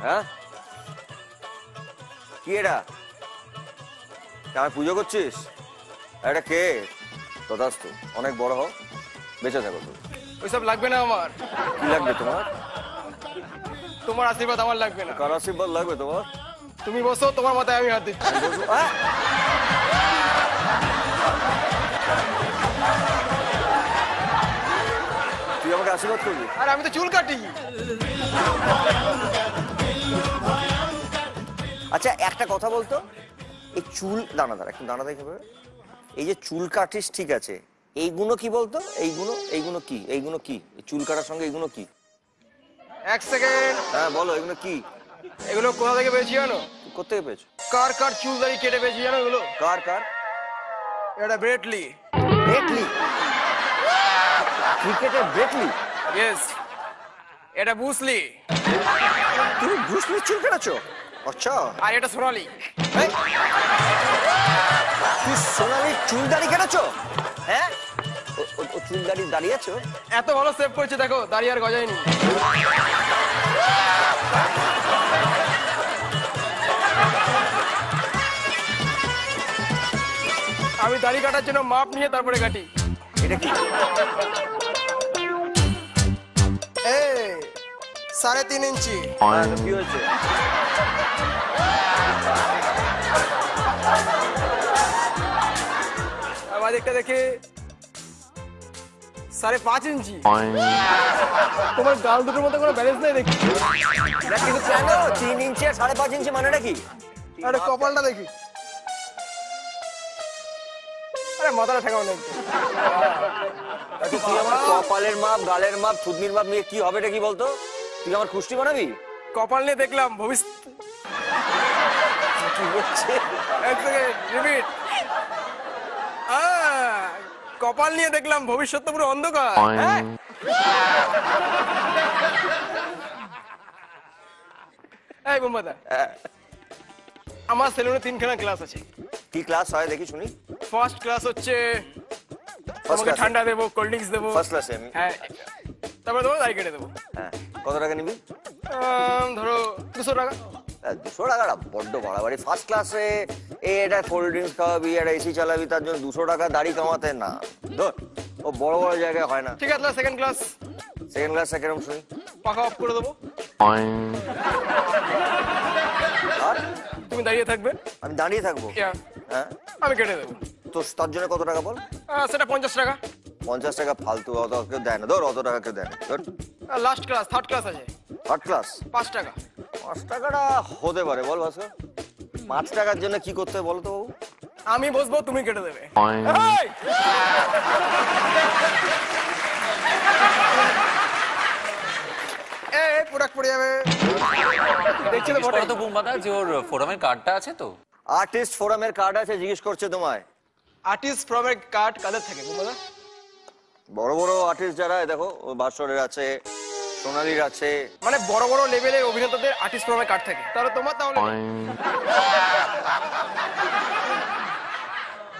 হ্যাঁ, কি এটা? আমার পুজো করছিস? এটা কে? তথাস্তু, অনেক বড় হও, বেঁচে থাকো। তুমি ওইসব লাগবে না আমার। কি লাগবে তোমার? তোমার আশীর্বাদ আমার লাগবে না। কার আশীর্বাদ লাগবে তোমার? তুমি বসো, তোমার মাথায় আমি হাত দিচ্ছি। তুই আমাকে আশীর্বাদ করবি? আর আমি তো চুল কাটি। আচ্ছা একটা কথা বলতো, এই চুল দাঁড়া একটু দাঁড়া দেখে এই যে চুল কাটিস ঠিক আছে, এইগুলো কি বলতো? এইগুলো কি? এই চুল কাটার সঙ্গে এইগুলো কি? এক সেকেন্ড। হ্যাঁ বলো, এগুলো কি? এগুলো কোথা থেকে পেয়েছি জানো? কোথেকে পেয়েছো? কার কার চুল দাড়ি কেটে পেয়েছি জানো এগুলো? কার? এটা ব্রেটলি। ব্রেটলি? ক্রিকেটের ব্রেটলি? ইয়েস। এটা বুসলি। তুমি ব্রুসলির চুল কাটাচ্ছো? আচ্ছা। আর এটা সোনালি। এই, তুই সোনালির চুল দাড়ি কেটেছো? হ্যাঁ, ও চুল দাড়ি দাঁড়িয়েছো? এত ভালো সেভ করেছে দেখো, দাড়ি আর গজায়নি। আমি দাড়ি কাটার জন্য মাপ নিয়ে তারপরে কাটি। এটা কি? 3.5 ইঞ্চি। হ্যাঁ, তো কি হয়েছে? আমার একটা দেখে 5.5 ইঞ্চি। তোমার গাল দুটোর মধ্যে কোনো ব্যালেন্স নেই দেখি। এটা কিন্তু কেন 3 ইঞ্চি আর 5.5 ইঞ্চি মানেটা কি? আরে কপালটা দেখি। আরে মাথাটা ঠেকাও না। আচ্ছা তুই আমার কপালের মাপ, গালের মাপ, থুতনির মাপ নিয়ে কি হবে এটা কি বলতো? তুই আমার কুষ্টি বানাবি? কপাল নিয়ে দেখলাম ভবিষ্যৎ। কি হচ্ছে? এক সেকেন্ড, রিপিট। কপাল নিয়ে দেখলাম ভবিষ্যৎ তো পুরো অন্ধকার। হ্যাঁ? এই বোম্বাদা, আমার সেলুনে 3খানা ক্লাস আছে। কি ক্লাস হয় দেখি শুনি? ফার্স্ট ক্লাস হচ্ছে তোমাকে class? ঠান্ডা দেবো, কোল্ড ড্রিঙ্কস দেবো। ফার্স্ট ক্লাসে আমি? হ্যাঁ, তারপরে তোমার দাড়ি কেটে দেবো। হ্যাঁ, কত টাকা নিবি? ধরো 200 টাকা। 200 টাকাটা বড্ড বাড়াবাড়ি। ফার্স্ট ক্লাসে এটা কোল্ড ড্রিঙ্কস খাওয়াবি, একটা এসি চালাবি, তার জন্য 200 টাকা দাড়ি কামাতে না। ধর, ও বড় বড় জায়গায় হয় না। ঠিক আছে, সেকেন্ড ক্লাস। সেকেন্ড ক্লাসটা কিরকম শুনি? পাখা অফ করে দেবো, আর তুমি দাঁড়িয়ে থাকবে। আমি দাঁড়িয়ে থাকবো? Yeah, হ্যাঁ, আমি কেটে দেবো। তো তার জন্য কত টাকা বল? সেটা 50 টাকা। 50 টাকা ফালতু, অত কেউ দেয় না। ধর, অত টাকা কেউ দেয় না। ধর, লাস্ট ক্লাস, থার্ড ক্লাস আছে, থার্ড ক্লাস 5 টাকা। 5 টাকাটা হতে পারে বল ভাস্কর। 5 টাকার জন্য কি করতে হবে বলো তো বাবু? আমি বসবো, তুমি কেটে দেবে। এই! এই প্রোডাক্ট পড়ে যাবে। দেখছি তো বটে। তো বুম্বাদা যে ওর ফোরামের কার্ডটা আছে তো? আর্টিস্ট ফোরামের কার্ড আছে জিজ্ঞেস করছে তোমায়? আর্টিস্ট ফ্রমের কার্ড কাদের থাকে বুম্বাদা? বড় বড় আর্টিস্ট যারা, এই দেখো ভাস্করের আছে, সোনালির আছে। মানে বড় বড় লেভেলের অভিনেতাদের আর্টিস্ট ফ্রমের কার্ড থাকে। তাহলে তোমার তাহলে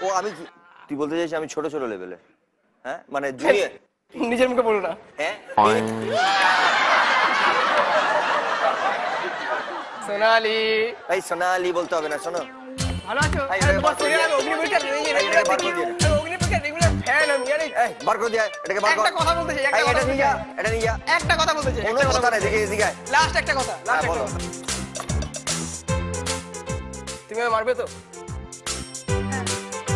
ও আমি তুই বলতে চাইছিস আমি ছোট ছোট লেভেলে? হ্যাঁ, মানে জুনিয়র? নিজের মুখে বলো না। হ্যাঁ, সোনালি। এই সোনালি বলতে হবে না, শোনো। ভালো আছো? এই, আরে এই, তোমার বার করে সিরিয়াল দে। অগ্নিপরীক্ষা এটাকে বার করে দে। অগ্নিপরীক্ষা রেগুলার ফ্যান আমি। আরে এই বার করে দিয়ে এটাকে বার কর। একটা কথা বলতে চাই, একটা এই, কথা এটা বলতে নিয়ে যা, চাই। এটা নিয়ে যা। একটা কথা বলতে চাই, কোনো একটা কথা কথা নাই, দেখে এদিকে আয়। লাস্ট একটা কথা, লাস্ট একটা বলো। কথা। তুমি আমায় মারবে তো?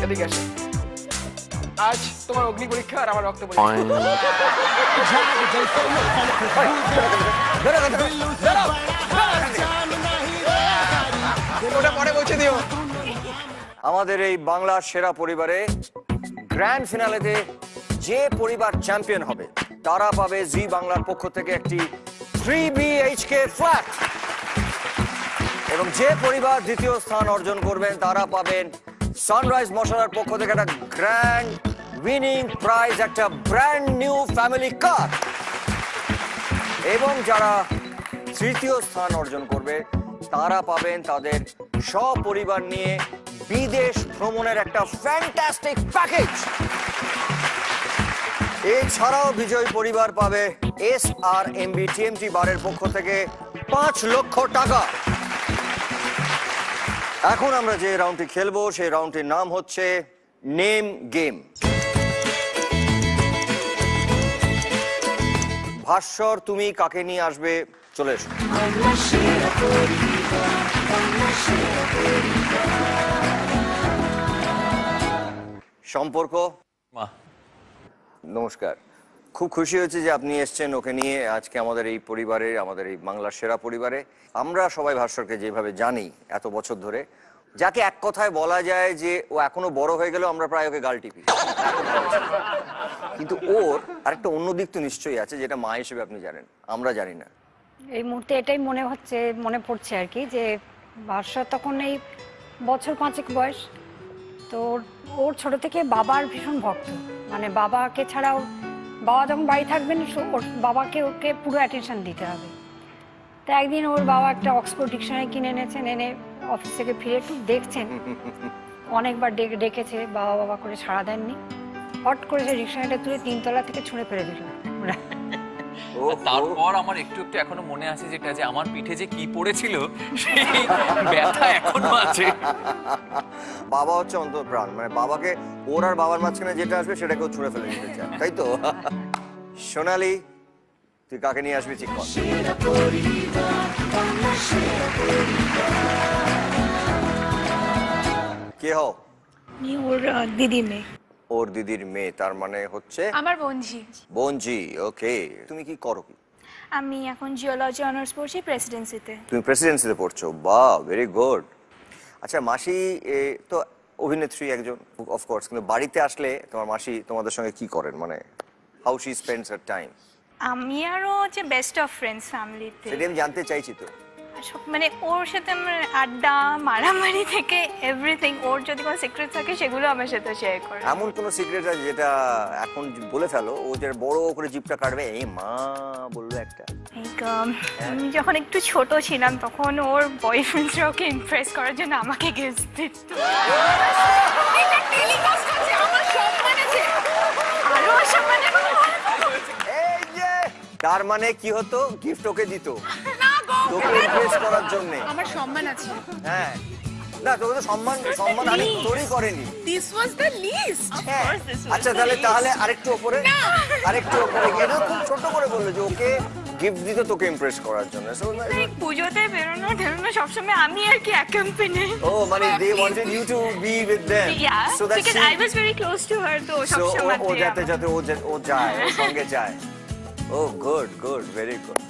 এদিকে আসো। আজ তোমার অগ্নি পরীক্ষা আর আমার রক্ত পরীক্ষা। ওটা পরে পৌঁছে দিও। আমাদের এই বাংলার সেরা পরিবারে গ্র্যান্ড ফিনালেতে যে পরিবার চ্যাম্পিয়ন হবে তারা পাবে জি বাংলার পক্ষ থেকে একটি 3 BHK ফ্ল্যাট, এবং যে পরিবার দ্বিতীয় স্থান অর্জন করবেন তারা পাবেন সানরাইজ মশলার পক্ষ থেকে একটা গ্র্যান্ড উইনিং প্রাইজ, একটা ব্র্যান্ড নিউ ফ্যামিলি কার। এবং যারা তৃতীয় স্থান অর্জন করবে তারা পাবেন তাদের সপরিবার নিয়ে বিদেশ ভ্রমণের একটা ফ্যান্টাস্টিক প্যাকেজ। এছাড়াও বিজয়ী পরিবার পাবে SRMB TMT বারের পক্ষ থেকে 5 লক্ষ টাকা। এখন আমরা যে রাউন্ডটি খেলবো সেই রাউন্ডটির নাম হচ্ছে নেম গেম। ভাস্কর, তুমি কাকে নিয়ে আসবে? চলে এসো। সম্পর্ক, মা, নমস্কার। খুব খুশি হয়েছি যে আপনি এসেছেন ওকে নিয়ে আজকে আমাদের এই পরিবারে, আমাদের এই বাংলার সেরা পরিবারে। আমরা সবাই ভাস্করকে যেভাবে জানি এত বছর ধরে, যাকে এক কথায় বলা যায় যে ও এখনো বড় হয়ে গেলেও আমরা প্রায় ওকে গাল টিপি, কিন্তু ওর আরেকটা অন্য দিক তো নিশ্চয়ই আছে যেটা মা হিসেবে আপনি জানেন, আমরা জানি না। এই মুহূর্তে এটাই মনে পড়ছে আর কি, যে ভাস্কর তখন এই বছর 5 বয়স, তো ওর ছোট থেকে বাবার ভীষণ ভক্ত, মানে বাবাকে ছাড়াও, বাবা যখন বাড়ি থাকবেন ওর বাবাকে ওকে পুরো অ্যাটেনশন দিতে হবে। তো একদিন ওর বাবা একটা অক্সফোর্ড ডিকশনারি কিনে এনেছেন, এনে অফিস থেকে ফিরে একটু দেখছেন, অনেকবার ডেকেছে, বাবা বাবা করে সাড়া দেননি, হট করে যে ডিকশনারিটা তুলে 3 তলা থেকে ছুঁড়ে ফেলে দিল। তারপর আমার একটু একটু এখনো মনে আছে যেটা, যে আমার পিঠে যে কি পড়েছিল সেই ব্যথা এখনো আছে। বাবা হচ্ছে অন্তঃপ্রাণ, মানে বাবাকে, ওর আর বাবার মাঝখানে যেটা আসবে সেটাকেও ছুঁড়ে ফেলে দিতে চায়, তাই তো? সোনালি, তুই কাকে নিয়ে আসবি ঠিক কর। কে হও? ওর দিদির মেয়ে। ওর দিদির মেয়ে, তার মানে হচ্ছে আমার বোনঝি। বোনজি, ওকে। তুমি কি করো? কি আমি এখন জিওলজি অনার্স পড়ছি প্রেসিডেন্সিতে। তুমি প্রেসিডেন্সিতে পড়ছো? বাহ, ভেরি গুড। আচ্ছা, মাসি তো অভিনেত্রী একজন অফকোর্স, কিন্তু বাড়িতে আসলে তোমার মাসি তোমাদের সঙ্গে কি করেন, মানে how she spends her time? আমি আরও হচ্ছে বেস্ট অফ ফ্রেন্ডস ফ্যামিলিতে, সেটা আমি জানতে চাইছি। তো মানে ওর সাথে আমার আড্ডা মারামারি থেকে এভরিথিং, ওর যদি কোনো সিক্রেট থাকে সেগুলো আমার সাথে শেয়ার করে। এমন কোনো সিক্রেট আছে যেটা এখন বলে ফেলো, ও যে বড় করে জিপটা কাটবে, এই মা বললো একটা? আমি যখন একটু ছোট ছিলাম তখন ওর বয়ফ্রেন্ডরা ওকে ইমপ্রেস করার জন্য আমাকে গিফট দিত। আরো সম্মানে এই যে, তার মানে কি হতো, গিফট ওকে দিত তোকে ইমপ্রেস করার জন্য? আমার সম্মান আছে। হ্যাঁ, না তোকে তো সম্মান আরে তোরই করেনি। This was the list. আচ্ছা, তাহলে আরেকটু উপরে গিয়ে না, খুব ছোট করে বললো যে ওকে গিফট দিত তোকে ইমপ্রেস করার জন্য। পুজোতে বেরোনো সবসময় আমি আর কি অ্যাকম্পানি। ও, মানে they wanted you to be with them, so that because I was very close to her, তো সবসময় ও যাতে ও যায়, ওর সঙ্গে যায়। ও গুড, ভেরি গুড।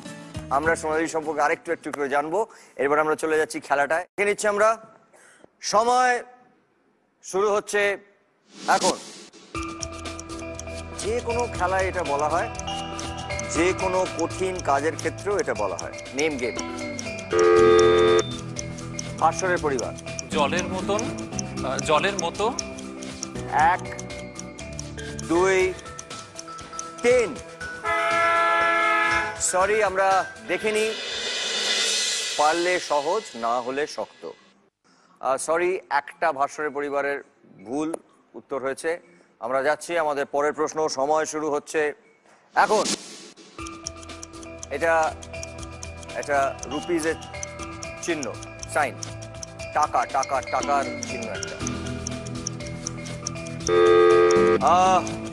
আমরা সোনালি সম্পর্কে একটু করে জানবো। এরপর আমরা চলে যাচ্ছি খেলাটায়। দেখে নিচ্ছি আমরা, সময় শুরু হচ্ছে এখন। যে কোনো খেলায় এটা বলা হয়, যে কোনো কঠিন কাজের ক্ষেত্রেও এটা বলা হয়, নেম গেম। ভাস্করের পরিবার। জলের মতো 1 2 3। সরি, আমরা দেখিনি, পারলে সহজ, না হলে শক্ত। সরি, একটা ভাস্করের পরিবারের ভুল উত্তর হয়েছে। আমরা যাচ্ছি আমাদের পরের প্রশ্ন। সময় শুরু হচ্ছে এখন। এটা রুপিজের চিহ্ন, সাইন, টাকার চিহ্ন একটা।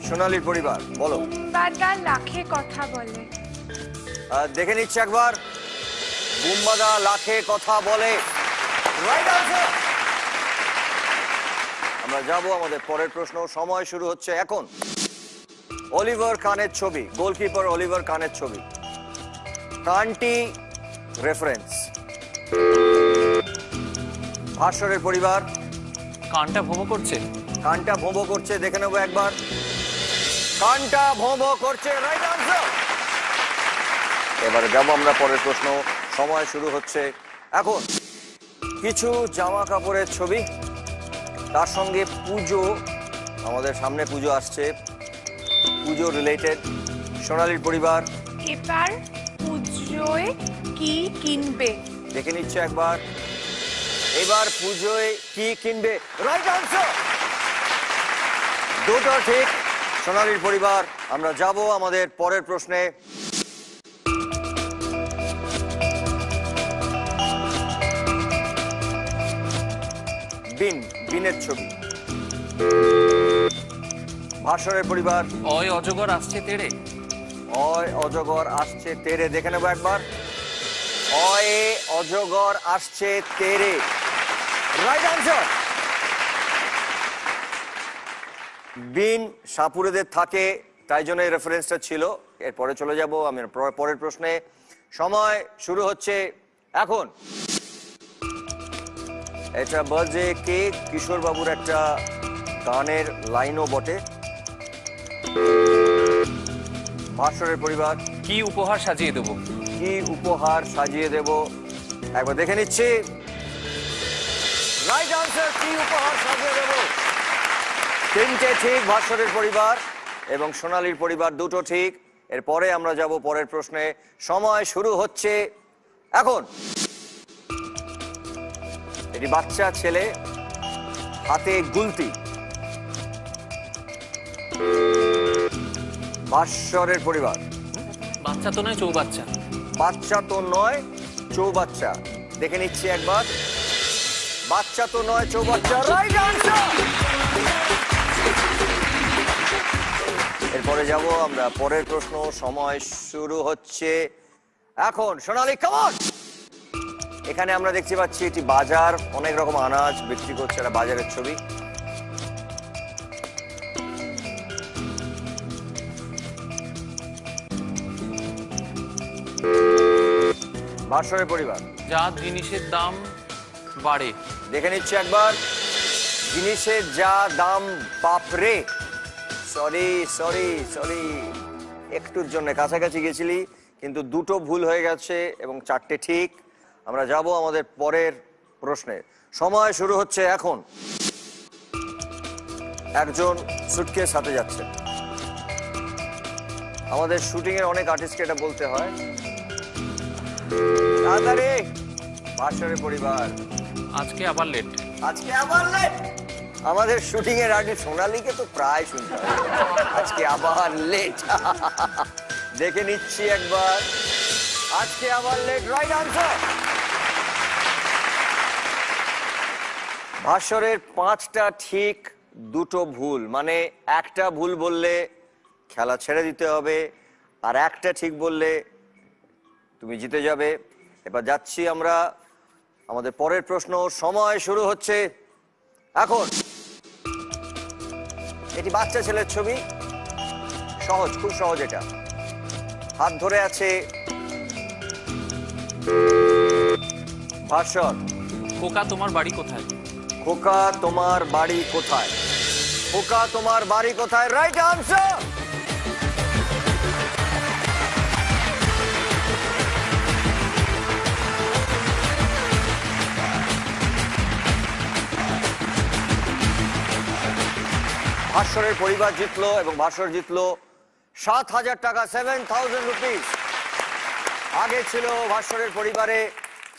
সোনালির পরিবার, বলো। বাদা লাখে কথা বলে। দেখে নিচ্ছে একবার, বুম্বাদা লাখে কথা বলে, রাইট আনসার। আমরা যাব আমাদের পরের প্রশ্ন। সময় শুরু হচ্ছে এখন। অলিভার কানের ছবি, গোলকিপার অলিভার কানের ছবি, কানটি রেফারেন্স। ভাস্করের পরিবার। কানটা ভোঁ করছে, দেখে নেবো একবার। কানটা ভোঁ করছে, রাইট আনসার। এবারে যাবো আমরা পরের প্রশ্ন। সময় শুরু হচ্ছে এখন। কিছু জামা কাপড়ের ছবি, তার সঙ্গে পুজো, আমাদের সামনে পুজো আসছে, পুজো রিলেটেড। সোনালির পরিবার। এবার পুজোয় কি কিনবে? দেখে নিচ্ছে একবার। এবার পুজোয় কি কিনবে, রাইট আনসার। দুটো ঠিক, সোনালির পরিবার। আমরা যাব আমাদের পরের প্রশ্নে। বিনের ছবি, ভাস্করের পরিবার। অয় অজগর আসছে তেড়ে, দেখে নেবো একবার। অয় অজগর আসছে তেড়ে, রাইট আনসার। বিন সাপুড়েদের থাকে তাই জন্য এই রেফারেন্সটা ছিল। এরপরে চলে যাব আমি পরের প্রশ্নে। সময় শুরু হচ্ছে এখন। এটা বাজে কেক, কিশোর বাবুর একটা গানের লাইনও বটে। ভাস্বরের পরিবার, কি উপহার সাজিয়ে দেবো? কি উপহার সাজিয়ে দেব, একবার দেখে নিচ্ছি। রাইট আনসার, কি উপহার সাজিয়ে দেব। তিনটে ঠিক, ভাস্বরের পরিবার এবং সোনালীর পরিবার দুটো ঠিক। এরপরে আমরা যাব পরের প্রশ্নে। সময় শুরু হচ্ছে এখন। এটি বাচ্চা ছেলে, হাতে গুলতি। ভাস্বরের পরিবার, বাচ্চা তো নয়, চৌবাচ্চা। বাচ্চা তো নয়, চৌবাচ্চা। দেখে নিচ্ছি একবার। বাচ্চা তো নয়, চৌবাচ্চা, রাইট আনসার। এরপরে যাব আমরা পরের প্রশ্ন। সময় শুরু হচ্ছে এখন। সোনালী, কেমন? এখানে আমরা দেখতে পাচ্ছি এটি বাজার, অনেক রকম আনাজ বিক্রি করছে, একটা বাজারের ছবি। ভাস্বরের পরিবার, যা জিনিসের দাম বাড়ে। দেখে নিচ্ছি একবার। জিনিসের যা দাম, বাপরে। সরি সরি সরি, একটুর জন্য কাছাকাছি গেছিলি, কিন্তু দুটো ভুল হয়ে গেছে এবং চারটে ঠিক। আমরা যাব আমাদের পরের প্রশ্নে। সময় শুরু হচ্ছে এখন। একজন সুটকেস হাতে যাচ্ছে। আমাদের শুটিং এর অনেক আর্টিস্টকে এটা বলতে হয়। তাড়াতাড়ি। ভাস্বরের পরিবার, আজকে আবার লেট। আজকে আবার লেট। আমাদের শুটিং এর আর্টিস্ট সোনালীকে তো প্রায় শুনতে হয়, আজকে আবার লেট। দেখে নিচ্ছি একবার। আজকে আবার লেট, রাইট আনসার। ভাস্বরের পাঁচটা ঠিক, দুটো ভুল, মানে একটা ভুল বললে খেলা ছেড়ে দিতে হবে, আর একটা ঠিক বললে তুমি জিতে যাবে। এবার যাচ্ছি আমরা আমাদের পরের প্রশ্ন। সময় শুরু হচ্ছে এখন। এটি বাচ্চা ছেলের ছবি, সহজ, খুব সহজ। এটা হাত ধরে আছে ভাস্বর। খোকা, তোমার বাড়ি কোথায়? খোকা, তোমার বাড়ি কোথায়? খোকা, তোমার বাড়ি কোথায়, রাইট আনসার। ভাস্বরের পরিবার জিতলো এবং ভাস্বর জিতলো 7,000 টাকা, 7,000 রুপিস। আগে ছিল ভাস্বরের পরিবারে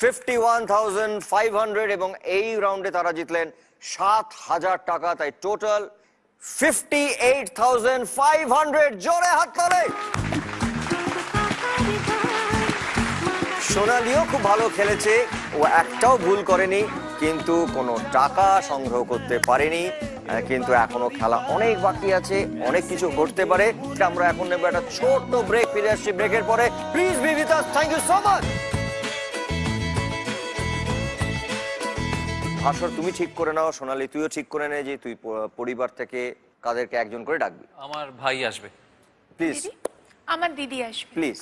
51,500 এবং এই রাউন্ডে তারা জিতলেন 7,000 টাকা। তাই টোটাল 58,500। জোরে হাত তোলে। সোনালীও খুব ভালো খেলেছে, ও একটাও ভুল করেনি, কিন্তু কোনো টাকা সংগ্রহ করতে পারেনি। কিন্তু এখনো খেলা অনেক বাকি আছে, অনেক কিছু ঘটতে পারে। আমরা এখন নেব একটা ছোট্ট ব্রেক, ফিরে আসছি ব্রেকের পরে। Please be with us, thank you so much. Bhaswar, তুমি ঠিক করে নাও, সোনালী তুইও ঠিক করে নে যে তুই পরিবার থেকে কাদেরকে একজন করে ডাকবি। আমার ভাই আসবে, প্লিজ। আমার দিদি আসবে, প্লিজ।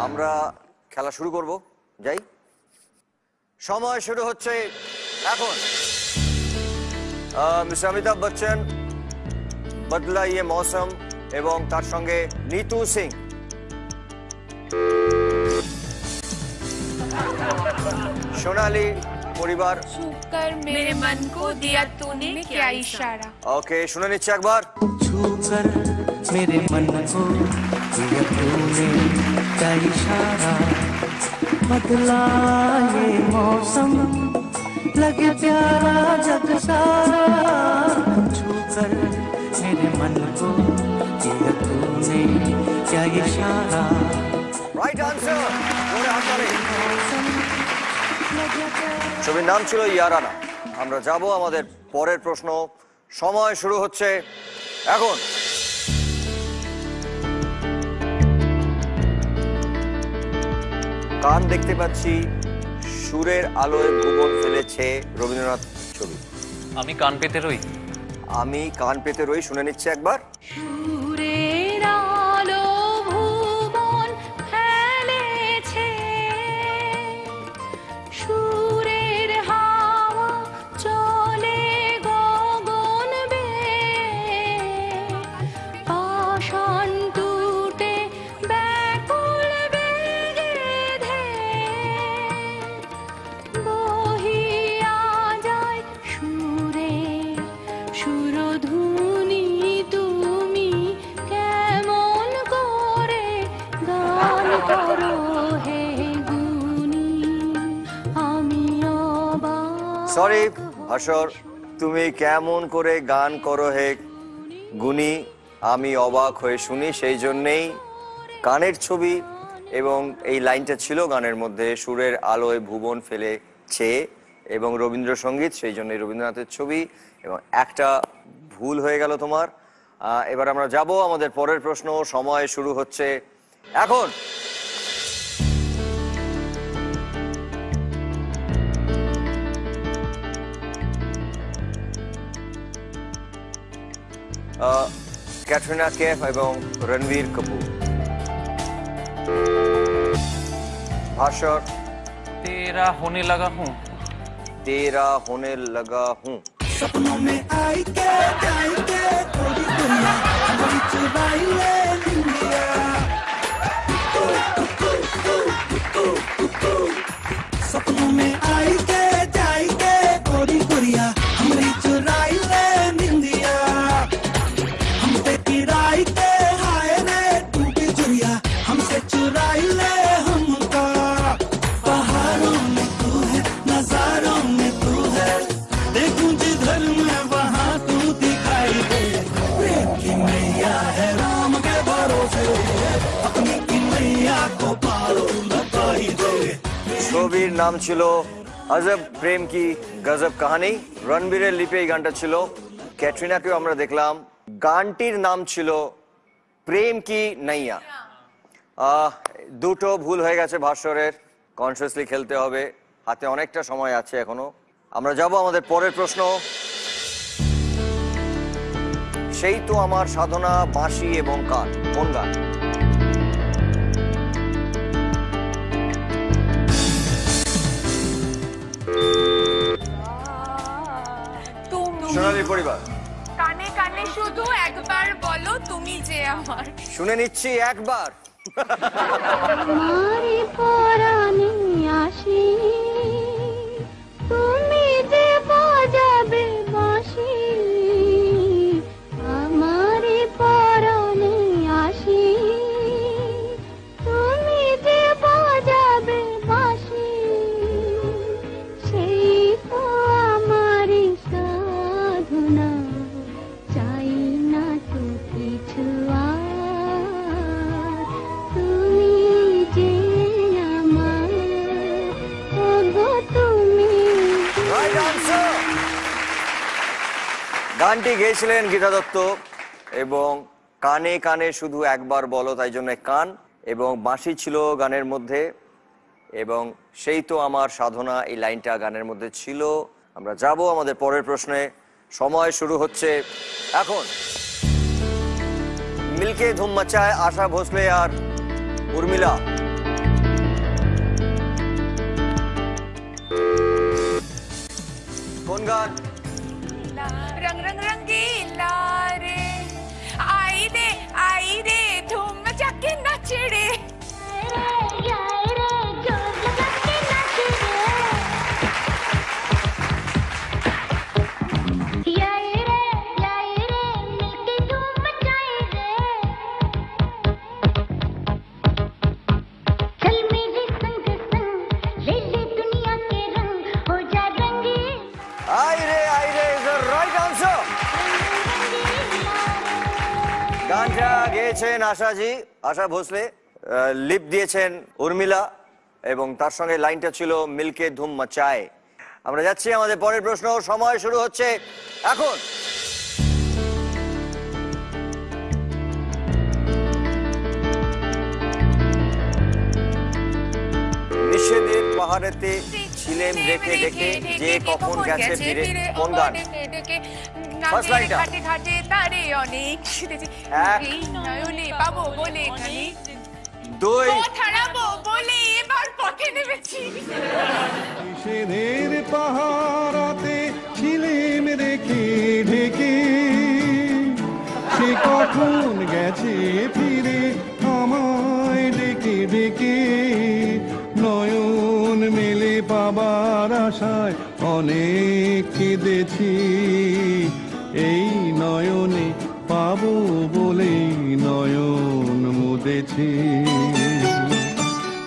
আমরা খেলা শুরু করব, যাই। সময় শুরু হচ্ছে এখন। মিস্টার অমিতাভ বচ্চন, বদলা ইয়ে মৌসম এবং তার সঙ্গে নীতু সিং। সোনালী পরিবার, छूकर मेरे मन को दिया तूने क्या इशारा। ওকে, শুনে নিচ্ছে একবার। छूकर मेरे मन को दिया तूने क्या इशारा, बदला ये मौसम लगे प्यारा जग सारा, छूकर मेरे मन को दिया तूने क्या इशारा। Right answer. ছবির নাম ছিল ইয়ারানা। আমরা যাব আমাদের পরের প্রশ্ন। সময় শুরু হচ্ছে এখন। কান দেখতে পাচ্ছি, সুরের আলোয় ভুবন ফেলেছে রবীন্দ্রনাথ ছবি? আমি কান পেতে রই। আমি কান পেতে রই, শুনে নিচ্ছে একবার। সুরের আলো ভুবন ফেলেছে, সুরের হাওয়া চলে গগন বেয়ে, পাষাণ টুটে ব্যাকুল বেগে ধেয়ে বহিয়া যায় সুরে সুরধুনি। তুমি কেমন করে গান করো হে গুণী, আমি অবাক। সরি ভাস্বর, তুমি কেমন করে গান করো হে গুণী, আমি অবাক হয়ে শুনি। সেই জন্যেই কানের ছবি এবং এই লাইনটা ছিল গানের মধ্যে, সুরের আলোয় ভুবন ফেলেছে এবং রবীন্দ্রসঙ্গীত, সেই জন্যই রবীন্দ্রনাথের ছবি। এবং একটা ভুল হয়ে গেল তোমার। এবার আমরা যাব আমাদের পরের প্রশ্ন। সময় শুরু হচ্ছে এখন। ক্যাটরিনা कैफ এবং রণবীর কাপুর। ভাস্বর। तेरा होने लगा हूँ। तेरा होने लगा हूँ। सपनों में आई के थोड़ी दुनिया हमारी चुराई ले दुनिया। सपनों में आई के थोड़ी दुनिया हमारी चुराई ले निंदिया। हम पे किराई के हाय रे टूटी चुरिया, हमसे चुराई ले हमका। पहाड़ों में तू है, नजारों में तू है, देखूं जिधर मैं वहाँ तू दिखाई दे। प्रेम की मैया है राम के भरोसे, अपनी की मैया को पारो लगाई दे। ছবির নাম ছিল আজব প্রেম কি গজব কাহানি। রণবীরের লিপে এই গানটা ছিল। ক্যাটরিনাকেও আমরা দেখলাম, গানটির নাম ছিল প্রেম কি নাইয়া। দুটো ভুল হয়ে গেছে ভাস্বরের, কনসিয়াসলি খেলতে হবে, হাতে অনেকটা সময় আছে এখনো। আমরা যাব আমাদের পরের প্রশ্ন। সেই তো আমার সাধনা, বাঁশি এবং কান, কোন গান? সোনালী পরিবার। কানে কানে শুধু একবার বলো তুমি যে আমার। শুনে নিচ্ছি একবার। তোমারে পরাণে আসি, তুমি যে বাজাবে বাঁশি। আমারে পরাণে আসি, তুমি যে বাজাবে বাঁশি। সেই তো আমারি সাধনা, চাই না তো কিছু আর। তুমি যে আমার, ওগো তুমি। Right answer! গানটি গেয়েছিলেন গীতা দত্ত এবং কানে কানে শুধু একবার বলো, তাই জন্য কান, এবং বাঁশি ছিল গানের মধ্যে, এবং সেই তো আমার সাধনা এই লাইনটা গানের মধ্যে ছিল। আমরা যাব আমাদের পরের প্রশ্নে। সময় শুরু হচ্ছে এখন। মিলকে ধুম মচায় আশা ভোসলে আর উর্মিলা। কোন গান? रंग रंग रंगीला रे, आई रे धूम मचा के नाच रे। গানটা গেয়েছেন আশাজি, আশা ভোসলে, লিপ দিয়েছেন উর্মিলা, এবং তার সঙ্গে লাইনটা ছিল মিলকে ধুম মচায়। আমরা যাচ্ছি আমাদের পরের প্রশ্ন। সময় শুরু হচ্ছে এখন। নিষেধের পাহাড়েতে ছিলেন রেখে ডেকে যে কখন গেছে ফিরে। কোন গান? First line টা। ঘাটে ঘাটে তারে অনেক শুনেছি এক। এই নয়নে পাবো বলে খালি 2 পথ হারাবো বলে এবার পথে নেমেছি। কিসের পাহারাতে ছিলেম রেখে ঢেকে, সে কখন গেছে ফিরে আমায় ডেকে ডেকে। নয়ন মেলে পাবার আশায় অনেক কেঁদেছি, এই নয়নে পাবো বলেই নয়ন মুদেছি।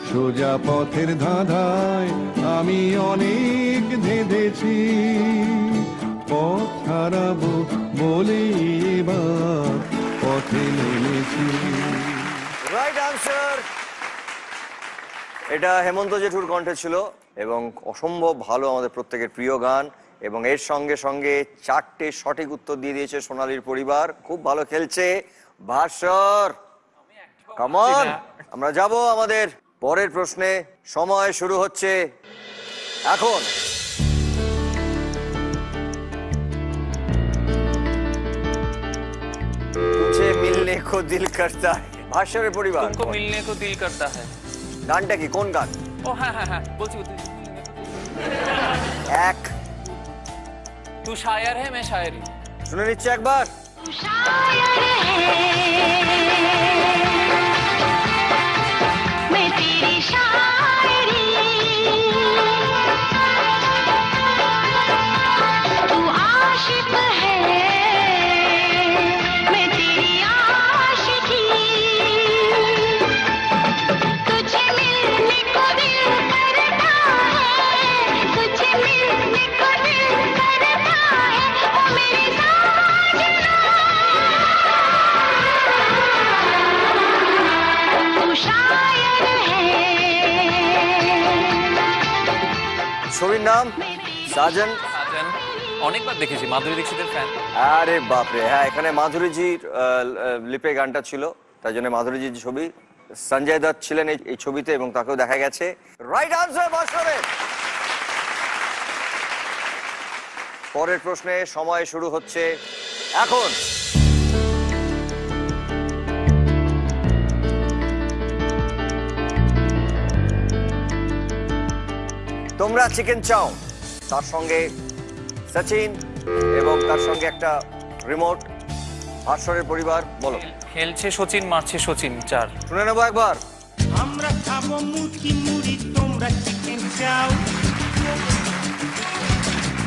সোজা পথের ধাঁধায় আমি অনেক ধেঁধেছি, পথ হারাবো বলে এবার পথে নেমেছি। Right answer. এটা হেমন্ত জেঠুর কণ্ঠে ছিল এবং অসম্ভব ভালো, আমাদের প্রত্যেকের প্রিয় গান। এবং এর সঙ্গে সঙ্গে 4টে সঠিক উত্তর দিয়ে দিয়েছে সোনালীর পরিবার। খুব ভালো খেলছে ভাস্বর। কাম অন, আমরা যাব আমাদের পরের প্রশ্নে। সময় শুরু হচ্ছে এখন। तुझे मिलने को दिल करता है, ভাস্বরের পরিবার। तुमको मिलने को दिल करता है। গানটা কি, কোন গান? ও হ্যাঁ হ্যাঁ হ্যাঁ বলছি বলছি। এক। तू शायर है मैं शायरी। শুনে নিচ্ছে একবার। मैं तेरी शायरी, तू आशिक है, मैं तेरी आशिकी, तुझे मिलने को दिल करता है, तुझे मिलने को दिल करता है, ओ मेरे साजना, तू शायर है। ছবির নাম সাজন। সাজান অনেকবার দেখেছি, মাধুরী দীক্ষিতের ফ্যান। আরে বাপরে, হ্যাঁ এখানে মাধুরীজির লিপে গানটা ছিল, তাই জন্য মাধুরীজির ছবি। সঞ্জয় দত্ত ছিলেন এই ছবিতে এবং তাকেও দেখা গেছে। রাইট আনসার ভাস্বরের। পরের প্রশ্নে সময় শুরু হচ্ছে এখন। তোমরা চিকেন চাও, তার সঙ্গে সচিন এবং তার সঙ্গে একটা রিমোট। ভাস্বরের পরিবার, বলো। খেলছে সচিন, মারছে সচিন, 4। শুনে নেবো একবার। আমরা খাবো মুরগি মুড়ি, তোমরা চিকেন চাও।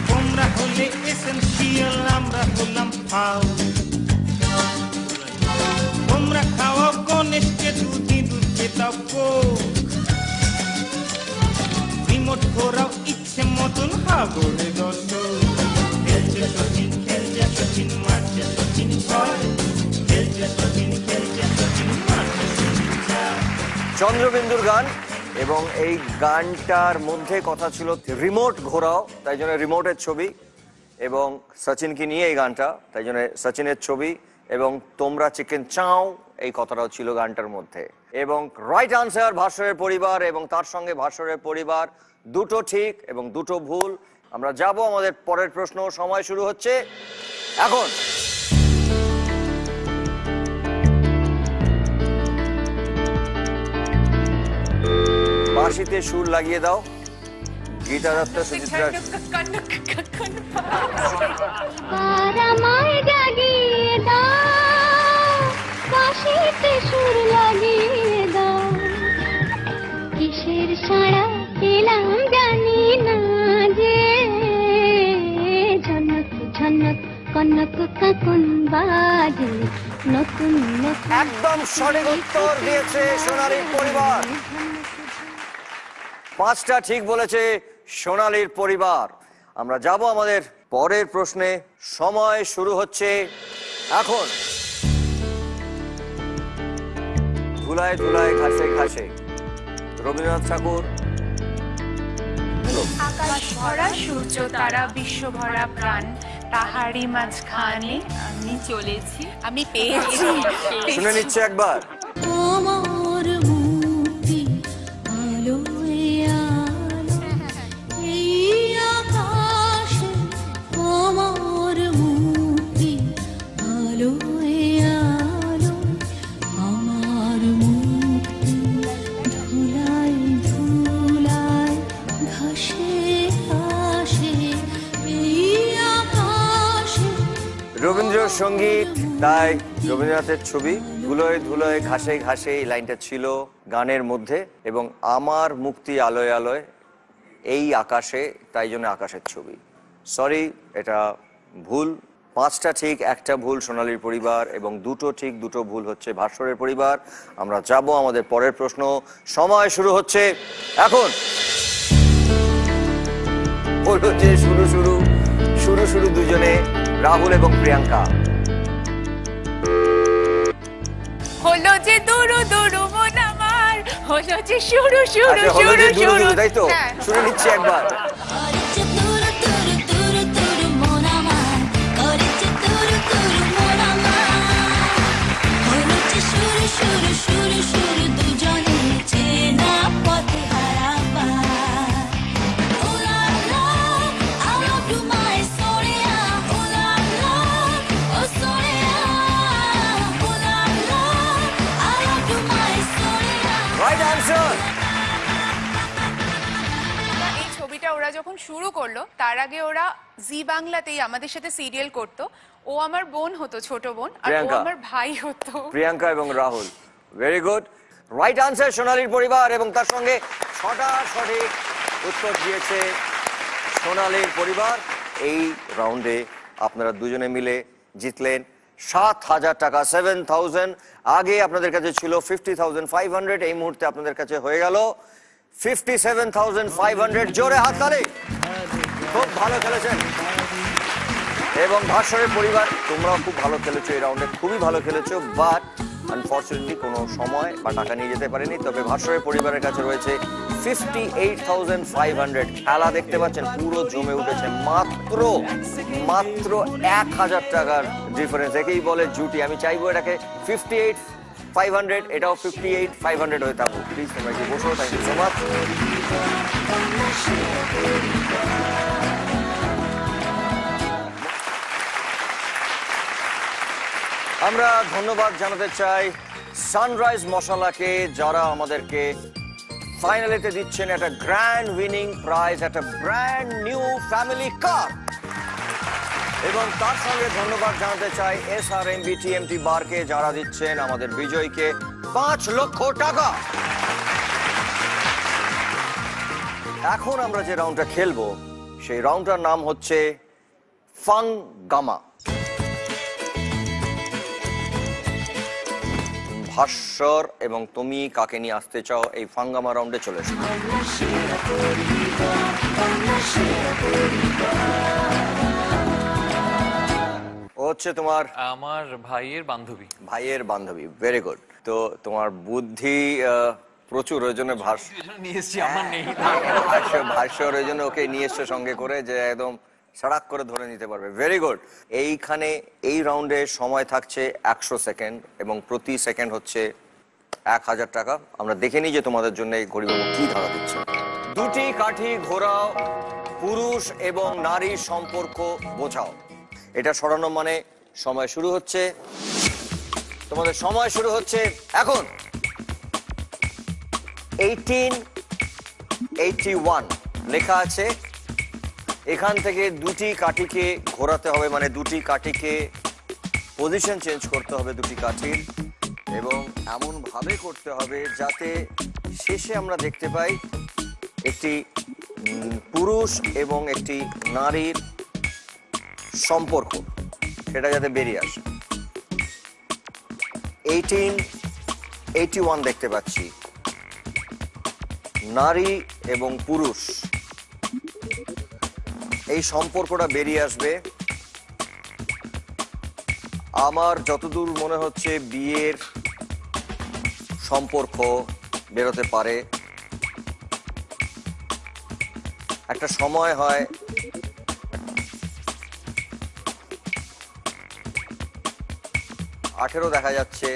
তোমরা হলে এসেনশিয়াল, আমরা হলাম ফাও। তোমরা খাওয়া গণেশকে দুধি দুধকে দাও, রিমোট ঘোরাও ইচ্ছে মতন হাগরে দশ। খেলছে সচিন, খেলছে সচিন, মারছে সচিন, খেলছে সচিন, খেলছে সচিন, মারছে সচিন। চন্দ্রবিন্দুর গান এবং এই গানটার মধ্যে কথা ছিল রিমোট ঘোরাও, তাই জন্য রিমোটের ছবি, এবং সচিনকে নিয়ে এই গানটা, তাই জন্য সচিনের ছবি, এবং তোমরা চিকেন চাও এই কথাটাও ছিল গানটার মধ্যে। এবং রাইট আনসার ভাস্বরের পরিবার এবং তার সঙ্গে ভাস্বরের পরিবার, দুটো ঠিক এবং দুটো ভুল। আমরা যাব আমাদের পরের প্রশ্ন। সময় শুরু হচ্ছে এখন। বাঁশিতে সুর লাগিয়ে দাও। গীতা দত্ত, সুচিত্রা। আর আমায় জাগিয়ে দাও, বাঁশিতে সুর লাগিয়ে দাও, কিসের সাড়া পেলাম জানি না যে, ঝনক ঝনক কনক কাকুন বাজে নতুন নতুন। একদম সঠিক উত্তর দিয়েছে সোনালীর পরিবার। 5টা ঠিক বলেছে সোনালীর পরিবার। আমরা যাব আমাদের পরের প্রশ্নে। সময় শুরু হচ্ছে এখন। ধুলায় ধুলায় ঘাসে ঘাসে, রবীন্দ্রনাথ ঠাকুর। আকাশ ভরা সূর্য তারা, বিশ্ব ভরা প্রাণ, তাহারি মাঝখানে আমি চলেছি, আমি পেয়েছি। শুনে নিচ্ছে একবার। তোমার মুক্তি আলোয় আলো, এ রবীন্দ্রসঙ্গীত, তাই রবীন্দ্রনাথের ছবি। ধুলোয় ধুলোয় ঘাসে ঘাসে এই লাইনটা ছিল গানের মধ্যে, এবং আমার মুক্তি আলোয় আলোয় এই আকাশে, তাই জন্য আকাশের ছবি। সরি, এটা ভুল। 5টা ঠিক, 1টা ভুল সোনালীর পরিবার, এবং 2টো ঠিক 2টো ভুল হচ্ছে ভাস্বরের পরিবার। আমরা যাব আমাদের পরের প্রশ্ন। সময় শুরু হচ্ছে এখন। হলো যে শুরু শুরু শুরু শুরু দুজনে, রাহুল এবং প্রিয়াঙ্কা। হলো যে দুরু দুরু মন আমার, হলো যে শুরু শুরু আচ্ছা, হলো শুরু যে দুরু শুরু, দুরু, তাই তো? হ্যাঁ। শুনে নিচ্ছি একবার। Right answer. এই ছবিটা ওরা যখন শুরু করলো, তার আগে ওরা জি বাংলাতেই আমাদের সাথে সিরিয়াল করতো। ও আমার বোন হতো, ছোট বোন, আর ও প্রিয়াঙ্কা। আমার ভাই হতো। প্রিয়াঙ্কা এবং Rahul, very good. Right answer সোনালীর পরিবার, এবং তার সঙ্গে 6টা সঠিক উত্তর দিয়েছে সোনালীর পরিবার। এই রাউন্ডে আপনারা দুজনে মিলে জিতলেন 7,000 টাকা, 7,000। আগে আপনাদের কাছে ছিল 50,500, এই মুহূর্তে আপনাদের কাছে হয়ে গেল 57,500। জোরে হাততালি। খুব ভালো খেলেছেন। এবং ভাস্বরের পরিবার, তোমরাও খুব ভালো খেলেছো এই রাউন্ডে, খুবই ভালো খেলেছো। বাট আনফর্চুনেটলি কোনো সময় বা টাকা নিয়ে যেতে পারেনি। তবে ভাস্বরের পরিবারের কাছে রয়েছে 58,500। খেলা দেখতে পাচ্ছেন পুরো জমে উঠেছে। মাত্র 1,000 টাকার ডিফারেন্স। একেই বলে জুটি। আমি চাইবো এটাকে 58,500, এটাও 58,500 হয়ে থাকুক। প্লিজ তোমরা একটু বসো। Thank you so much. আমরা ধন্যবাদ জানাতে চাই সানরাইজ মশালাকে, যারা আমাদেরকে ফাইনালেতে দিচ্ছেন একটা গ্র্যান্ড উইনিং প্রাইজ, একটা ব্র্যান্ড নিউ ফ্যামিলি কার। এবং তার সঙ্গে ধন্যবাদ জানাতে চাই SRMB TMT বারকে, যারা দিচ্ছেন আমাদের বিজয়ীকে 5 লক্ষ টাকা। এখন আমরা যে রাউন্ডটা খেলবো, সেই রাউন্ডটার নাম হচ্ছে ফাংগামা। ভাস্বর এবং তুমি কাকে নিয়ে আসতে চাও এই ফাঙ্গামা রাউন্ডে? চলে এসো। ও হচ্ছে তোমার আমার ভাইয়ের বান্ধবী। ভাইয়ের বান্ধবী, ভেরি গুড। তো তোমার বুদ্ধি প্রচুর, ওই জন্য নিয়ে এসছি, আমার নেই। ভাস্বর ওই জন্য ওকে নিয়ে এসছো সঙ্গে করে, যে একদম সাড়াক করে ধরে নিতে পারবে। Very good. এইখানে এই রাউন্ডে সময় থাকছে 100 সেকেন্ড, এবং প্রতি সেকেন্ড হচ্ছে 1,000 টাকা। আমরা দেখে নিই যে তোমাদের জন্য এই গরিবাবু কি ধারা দিচ্ছে। 2টি কাঠি ঘোরাও, পুরুষ এবং নারীর সম্পর্ক বোঝাও। এটা সরানো মানে সময় শুরু হচ্ছে। তোমাদের সময় শুরু হচ্ছে এখন। 1881 লেখা আছে। এখান থেকে 2টি কাঠিকে ঘোরাতে হবে, মানে 2টি কাঠিকে পজিশন চেঞ্জ করতে হবে 2টি কাঠির, এবং এমন ভাবে করতে হবে যাতে শেষে আমরা দেখতে পাই একটি পুরুষ এবং একটি নারীর সম্পর্ক, সেটা যাতে বেরিয়ে আসে। 1881 দেখতে পাচ্ছি। নারী এবং পুরুষ, এই সম্পর্কটা বেরিয়ে আসবে। আমার যতদূর মনে হচ্ছে বিয়ের সম্পর্ক বেরোতে পারে। একটা সময় হয়, আঠেরো দেখা যাচ্ছে।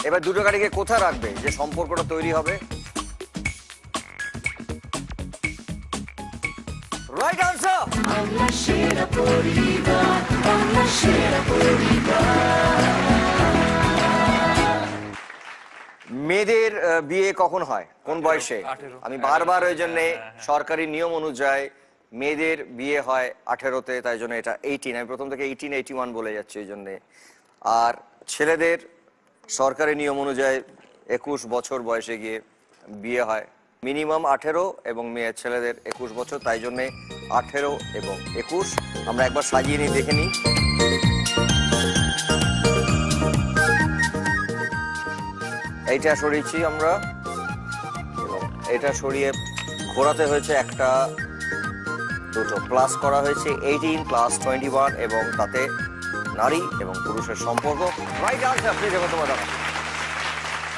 এবার 2টো গাড়িকে কোথায় রাখবে যে সম্পর্কটা তৈরি হবে? Right answer. মেয়েদের বিয়ে কখন হয়, কোন বয়সে? আমি বারবার ওই জন্য সরকারি নিয়ম অনুযায়ী মেয়েদের বিয়ে হয় 18-তে, তাই জন্য এটা 18। আমি প্রথম থেকে 1881 বলে যাচ্ছি এই জন্যে। আর ছেলেদের সরকারি নিয়ম অনুযায়ী 21 বছর বয়সে গিয়ে বিয়ে হয়। মিনিমাম 18 এবং মেয়ে ছেলেদের 21 বছর, তাই জন্যে 18 এবং 21। আমরা একবার সাজিয়ে নিই, দেখে নিই। এইটা সরিয়েছি আমরা, এবং এটা সরিয়ে ঘোরাতে হয়েছে, একটা দুটো প্লাস করা হয়েছে 18 প্লাস 21, এবং তাতে নারী এবং পুরুষের সম্পর্ক। রাইট আনসার, প্লিজ এবার তোমরা জানো।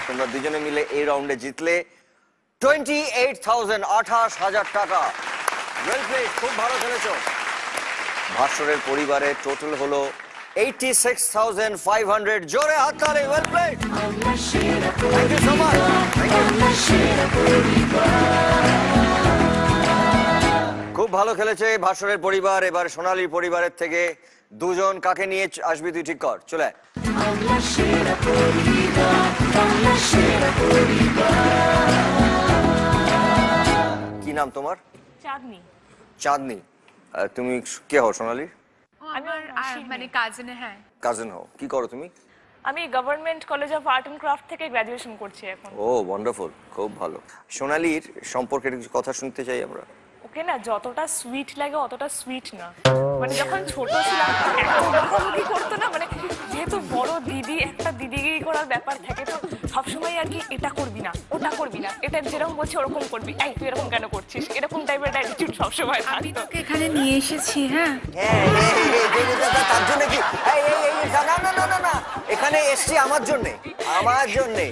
তোমরা দুজনে মিলে এই রাউন্ডে জিতলে 28,000, 28,000 টাকা। ওয়েল প্লেড, খুব ভালো খেলেছো। ভাস্বরের পরিবারের টোটাল হলো 86,500। জোরে হাততালি, well played. Thank you so much. খুব ভালো খেলেছে ভাস্বরের পরিবার। এবার সোনালীর পরিবারের থেকে দুজন কাকে নিয়ে আসবি তুই ঠিক কর, চলে আয়। কি নাম তোমার? চাঁদনি। চাঁদনি। তুমি কে হও সোনালী? আমি মানে কাজিন। হ্যাঁ, কাজিন হও। কি করো তুমি? আমি government college of art and craft থেকে গ্র্যাজুয়েশন করছি এখন। ও ওয়ান্ডারফুল, খুব ভালো। সোনালীর সম্পর্কে কিছু কথা শুনতে চাই আমরা। ওকে না যতটা সুইট লাগে অতটা সুইট না। মানে যখন ছোট ছিলাম এত বকাবকি করতো না, মানে যেহেতু বড় দিদি, একটা দিদিগিরি করার ব্যাপার থাকে, তো সবসময় আর কি এটা করবি না, ওটা করবি না, এটা যেরকম বলছি ওরকম করবি, এই তুই এরকম কেন করছিস, এরকম টাইপের অ্যাটিটিউড সবসময় আমি তোকে এখানে নিয়ে এসেছি। হ্যাঁ, তার জন্য কি? না না না না না, এখানে এসছি আমার জন্যে, আমার জন্যে।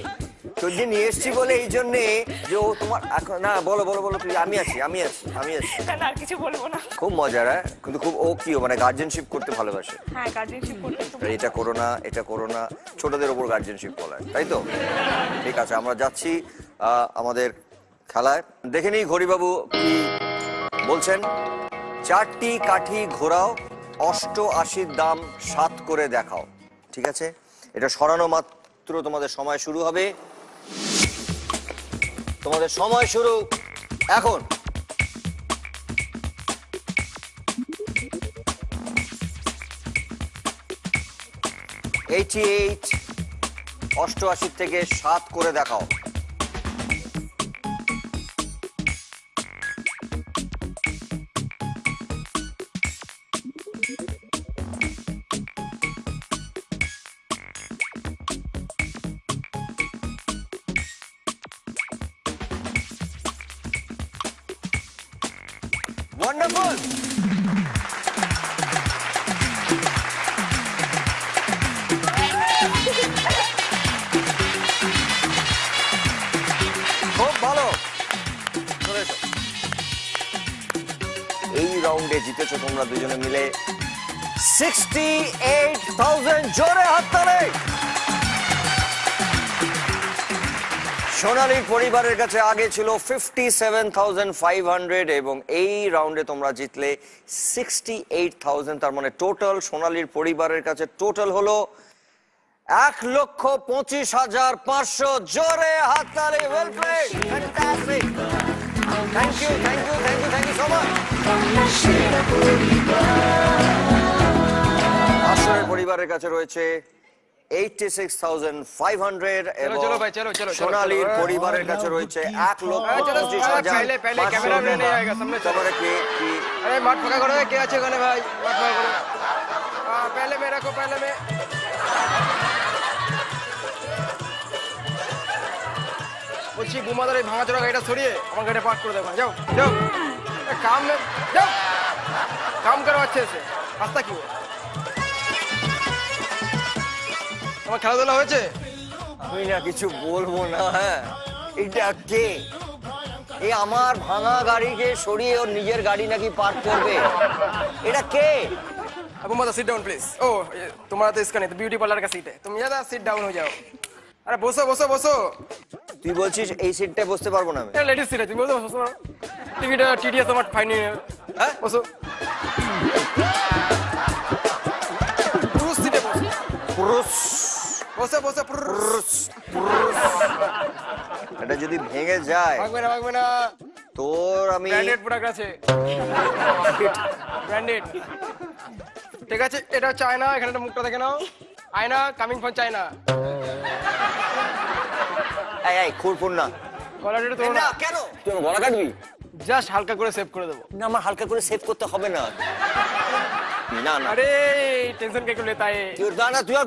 তোর যে নিয়ে এসছি বলে এই জন্যে যে ও তোমার না, বলো বলো বলো, তুই আমি আছি আমি আছি আমি আছি। না আর কিছু বলবো না। খুব মজার, কিন্তু খুব ও কি মানে গার্জেনশিপ করতে ভালোবাসে। হ্যাঁ, গার্জেনশিপ করতে। এটা করো না, এটা করো না, ছোটদের ওপর গার্জেনশিপ বলায়, তাই তো? ঠিক আছে, আমরা যাচ্ছি আমাদের খেলায়। দেখে নিই ঘড়িবাবু কি বলছেন। 4টি কাঠি ঘোরাও, 88 দাম 7 করে দেখাও। ঠিক আছে, এটা সরানো মাত্র তোমাদের সময় শুরু হবে। তোমাদের সময় শুরু এখন। $88 থেকে 7 করে দেখাও। Wonderful! খুব ভালো। এই রাউন্ডে জিতেছো তোমরা দুজনে মিলে 68,000। জোরে হাততালি। সোনালীর পরিবারের কাছে আগে ছিল 57,500 এবং এই রাউন্ডে তোমরা জিতলে 68,000। তার মানে টোটাল সোনালীর পরিবারের কাছে টোটাল হলো 1,25,500। জোরে হাততালি। Well played, fantastic. Thank you thank you thank you thank you so much. আসরের পরিবারের কাছে রয়েছে 86,500 এবং সোনালীর পরিবারের কাছে রয়েছে 1,25,500। তোমরা কি মাঠ ফাঁকা করো, কে আছে ওখানে ভাই? মাঠ ফাঁকা করো। पहले में रखो, पहले में। বলছি বুমাদার এই ভাঙাচোরা গাড়িটা সরিয়ে আমার গাড়িটা পার্ক করে দেবো। যাও যাও, কাম যাও, কাম করো अच्छे से। রাস্তা কি আমার খেলাধুলা হয়েছে? আমি না কিছু বলবো না। হ্যাঁ, এটা কে? এই আমার ভাঙা গাড়িকে সরিয়ে ওর নিজের গাড়ি নাকি পার্ক করবে, এটা কে? बुमादा सिट डाउन प्लीज। ओ तुम्हारा तो इसका नहीं, तो ब्यूटी पार्लर का सीट है, तुम ज्यादा सिट डाउन हो जाओ। अरे বসো বসো বসো। তুই বলছিস এই সিটটায় বসতে পারবো না আমি? এটা লেডিস সিট আছে, তুমি বসো বসো। টিকিট টিডিএস তোমার ফাইন। হ্যাঁ বসো। পুরুষ সিটে বসো। পুরুষ বসো বসো। পুরুষ। এটা যদি ভেঙে যায় ভাগবে না ভাগবে না। তোর আমি ব্র্যান্ডেড প্রোডাক্ট আছে, ব্র্যান্ডেড। ঠিক আছে, এটা চায়না, এখানে একটা মুখটা দেখে নাও। আয়না কামিং ফ্রম চায়না। এই এই খুরপুর না, গলাটা তো না কেন তুই আমার গলা কাটবি? জাস্ট হালকা করে সেভ করে দেবো। না আমার হালকা করে সেভ করতে হবে না। না না আরে টেনশন কে লেতা है? তুই না তুই আর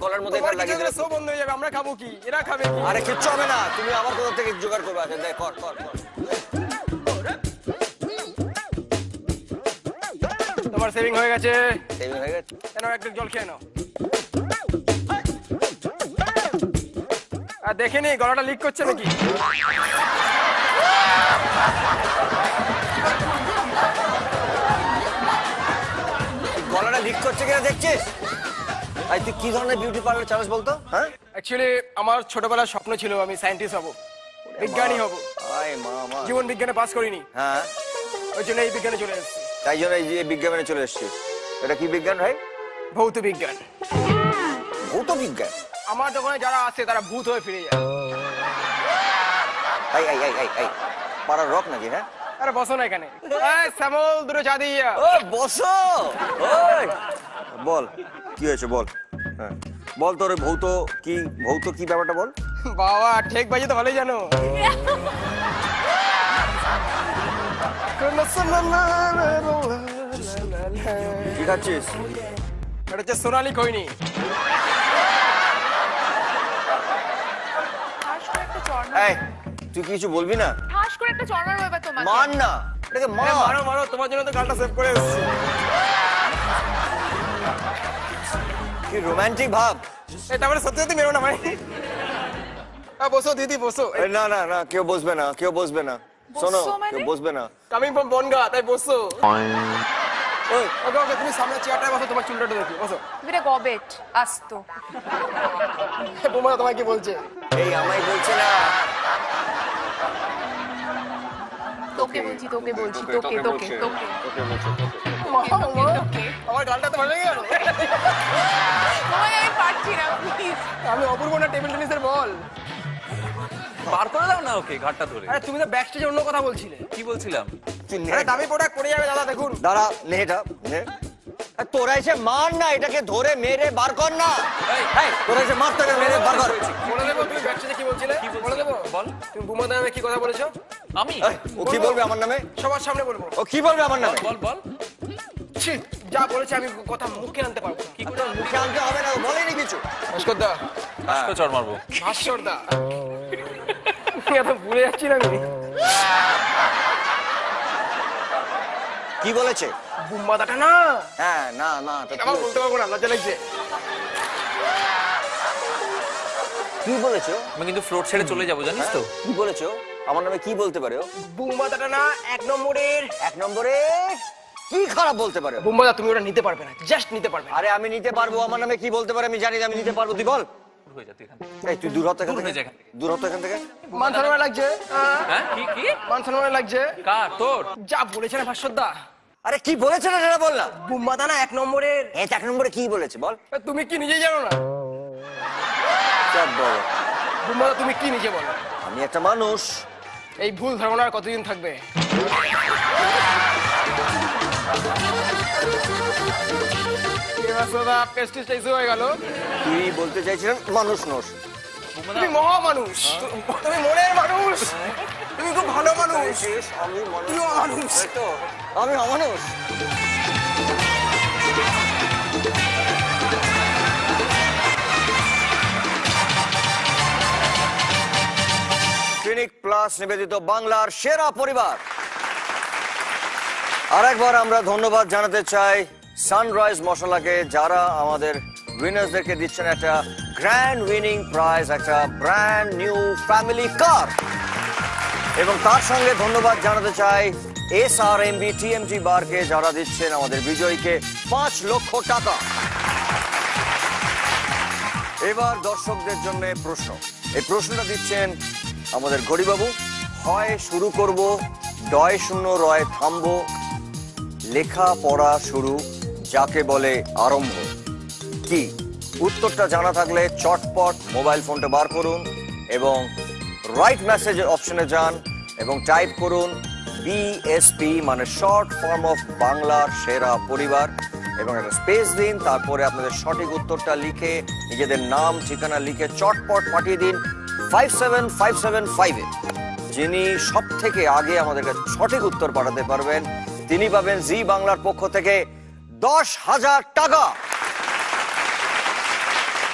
গলার মধ্যে এটা লাগিয়ে দে। সব বন্ধ হয়ে যাবে, আমরা খাবো কি, এরা খাবে কি? আরে কিচ্ছু হবে না, তুমি আমার কোথা থেকে জোগাড় করবে। আচ্ছা দেখ কর কর কর। তোমার সেভিং হয়ে গেছে। সেভিং হয়ে গেছে? কেন একটু জল খেয়ে নাও। আর দেখে নি গলাটা লিক করছে নাকি? গলাটা লিক করছে কিনা দেখছিস? আই তুই কি ধরনের বিউটি পার্লার চালাস বলতো? হ্যাঁ অ্যাকচুয়ালি আমার ছোটবেলার স্বপ্ন ছিল আমি সায়েন্টিস্ট হব, বিজ্ঞানী হব। আয় মা। জীবন বিজ্ঞানে পাস করিনি, হ্যাঁ ওই জন্য এই বিজ্ঞানে চলে এসেছি। তাই জন্য এই যে বিজ্ঞানে চলে এসেছিস। এটা কি বিজ্ঞান ভাই? ভৌত বিজ্ঞান। ভৌত বিজ্ঞান? আমার দোকানে যারা আসে তারা ভূত হয়ে ফিরে যায়। এই এই এই এই এই পাড়ার রক নাকি? হ্যাঁ আরে বসো না এখানে। এই শ্যামল দুটো চা দিয়া। ও বসো। ওই বল কি হয়েছে বল। হ্যাঁ বল তোর ভৌত কি ব্যাপারটা বল। বাবা ঠিক বাজে তো ভালোই জানো। কি খাচ্ছিস? এটা হচ্ছে সোনালি খৈনি। এই তুই কিছু বলবি না? ঠাস করে একটা চড়ানো ব্যাপার তোমাকে। মান না এটাকে মার। মারো মারো, তোমার জন্য তো গালটা সেভ করে এসেছি। কি রোমান্টিক ভাব। এটা মানে সত্যি সত্যি মেরো না ভাই। বসো দিদি বসো। এই, না না না কেউ বসবে না, কেউ বসবে না। শোনো কেউ বসবে না। কামিং ফ্রম বনগা, তাই বসো। ওই ওকে ওকে, তুমি সামনে চেয়ারটায় বসো, তোমার চুলটা দেখি বসো। তুমি রে গবেট আসতো। বোমা তোমায় কি বলছে? এই আমায় বলছে না, তোকে বলছি তোকে বলছি তোকে তোকে তোকে আমার গালটা তো ভালো লেগে গেল। আমি পারছি না প্লিজ। আমি অপূর্ব না টেবিল টেনিসের বল। বার করে দাও না ওকে ঘাটটা ধরে। আরে তুমি তো ব্যাক স্টেজে অন্য কথা বলছিলে। কি বলছিলাম? আরে দামি প্রোডাক্ট পড়ে যাবে দাদা, দেখুন। দাঁড়া নে এটা নে। তোরা এসে মার না, এটাকে ধরে মেরে বার কর না। এই তোরা এসে মার, তোকে মেরে বার কর। বলে দেবো তুমি ব্যাক স্টেজে কি বলছিলে? বলে দেবো? বল। তুমি বুমা নামে কি কথা বলেছো? আমি? ও কি বলবে আমার নামে? সবার সামনে বলবো। ও কি বলবে আমার নামে? বল বল। ছি, যা বলেছে আমি কথা মুখে আনতে পারবো না। কি করে মুখে আনতে হবে না, ও বলেনি কিছু। ভাস্কর দা, আজকে চড় মারবো। ভাস্কর দা, এত ভুলে যাচ্ছি না আমি। কি বলেছে? বুম্বা দাটা না। হ্যাঁ না না আমার বলতে পারবো না, লজ্জা লাগছে। কি বলেছো? আমি কিন্তু ফ্লোর ছেড়ে চলে যাবো জানিস তো। কি বলেছো? আমার নামে কি বলতে পারে ও? বুম্বা দাটা না, এক নম্বরের। এক নম্বরে কি খারাপ বলতে পারে? বুম্বা দা তুমি ওটা নিতে পারবে না, জাস্ট নিতে পারবে। আরে আমি নিতে পারবো, আমার নামে কি বলতে পারে আমি জানি, আমি নিতে পারবো। তুই বল। হয়ে যা তুই এখান থেকে। এই তুই দূর হতে এখান দূর থেকে। হয়ে যা এখান থেকে। দূর হতে এখান থেকে। মান সম্মান লাগছে। হ্যাঁ কি কি? মান সম্মান লাগছে। কার? তোর? যা বলেছে না ভাস্কর দা। আরে কি বলেছে না সেটা বল না। বুম্বা দা না এক নম্বরের। এই এক নম্বরে কি বলেছে বল। তুমি কি নিজেই জানো না? সব বল। বুম্বা দা তুমি কি নিজে বলো? আমি একটা মানুষ। এই ভুল ধারণা আর কতদিন থাকবে? হয়ে গেল। তুই বলতে চাইছিলেন মানুষ নোস। তুমি মহা মানুষ, তুমি মনের মানুষ, তুমি খুব ভালো মানুষ। আমি তুমিও মানুষ। আমি অমানুষ। ক্লিনিক প্লাস নিবেদিত বাংলার সেরা পরিবার। আরেকবার আমরা ধন্যবাদ জানাতে চাই সানরাইজ মশলাকে, যারা আমাদের উইনার্সদেরকে দিচ্ছেন একটা গ্র্যান্ড উইনিং প্রাইজ, একটা ব্র্যান্ড নিউ ফ্যামিলি কার। এবং তার সঙ্গে ধন্যবাদ জানাতে চাই SRMB TMG বারকে, যারা দিচ্ছেন আমাদের বিজয়ীকে 5 লক্ষ টাকা। এবার দর্শকদের জন্য প্রশ্ন। এই প্রশ্নটা দিচ্ছেন আমাদের ঘড়িবাবু। হয় শুরু করব, ডয় শূন্য রয় থামবো, লেখা পড়া শুরু যাকে বলে আরম্ভ। কি উত্তরটা জানা থাকলে চটপট মোবাইল ফোনটা বার করুন এবং রাইট মেসেজের অপশনে যান, এবং টাইপ করুন বিএসপি, মানে শর্ট ফর্ম অফ বাংলার সেরা পরিবার, এবং একটা স্পেস দিন। তারপরে আপনাদের সঠিক উত্তরটা লিখে নিজেদের নাম ঠিকানা লিখে চটপট পাঠিয়ে দিন 57575-এ। যিনি সব থেকে আগে আমাদের কাছে সঠিক উত্তর পাঠাতে পারবেন তিনি পাবেন জি বাংলার পক্ষ থেকে 10,000 টাকা।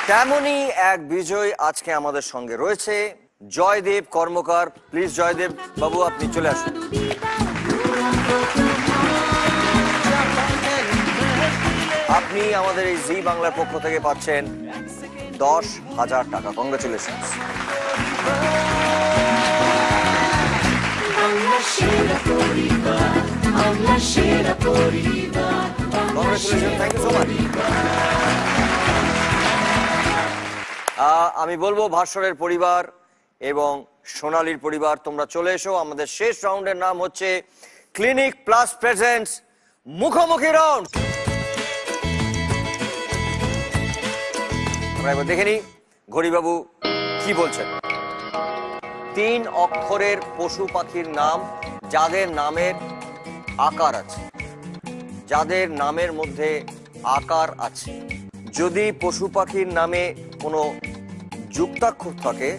তেমনই এক বিজয় আজকে আমাদের সঙ্গে রয়েছে, জয়দেব কর্মকার। প্লিজ জয়দেব বাবু আপনি চলে আসুন। আপনি আমাদের এই জি বাংলার পক্ষ থেকে পাচ্ছেন 10,000 টাকা। Congratulation. Thank you so much. আমি বলবো ভাস্বরের পরিবার এবং সোনালীর পরিবার তোমরা চলে এসো। আমাদের শেষ রাউন্ডের নাম হচ্ছে ক্লিনিক প্লাস প্রেজেন্টস মুখোমুখি রাউন্ড। আমরা এবার দেখে নিই ঘড়িবাবু কি বলছেন। 3 অক্ষরের পশু পাখির নাম যাদের নামের আকার আছে, যাদের নামের মধ্যে আকার আছে। যদি পশু পাখির নামে কোনো যুক্তাক্ষর থাকে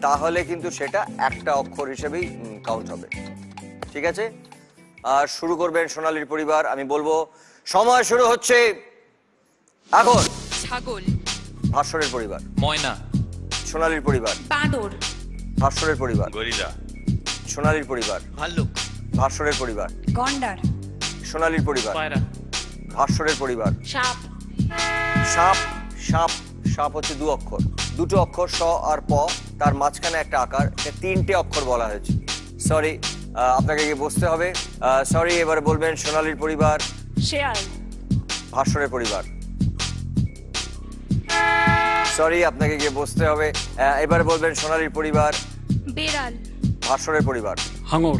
তাহলে কিন্তু সেটা একটা অক্ষর হিসেবেই কাউন্ট হবে। ঠিক আছে, আর শুরু করবেন সোনালীর পরিবার। আমি বলবো সময় শুরু হচ্ছে এখন। ছাগল। ভাস্বরের পরিবার ময়না। সোনালীর পরিবার বাঁদর। ভাস্বরের পরিবার গরিলা। সোনালীর পরিবার ভাল্লুক। ভাস্বরের পরিবার গন্ডার। সোনালীর পরিবার পায়রা। ভাস্বরের পরিবার সাপ। সাপ। সাপ সাপ হচ্ছে 2 অক্ষর, 2টো অক্ষর স আর প, তার মাঝখানে একটা আকার, 3টে অক্ষর বলা হয়েছে। সরি, আপনাকে গিয়ে বসতে হবে। সরি, এবারে বলবেন সোনালীর পরিবার। শেয়াল। ভাস্বরের পরিবার। সরি, আপনাকে গিয়ে বসতে হবে। এবারে বলবেন সোনালীর পরিবার। বেড়াল। ভাস্বরের পরিবার। হাঙর।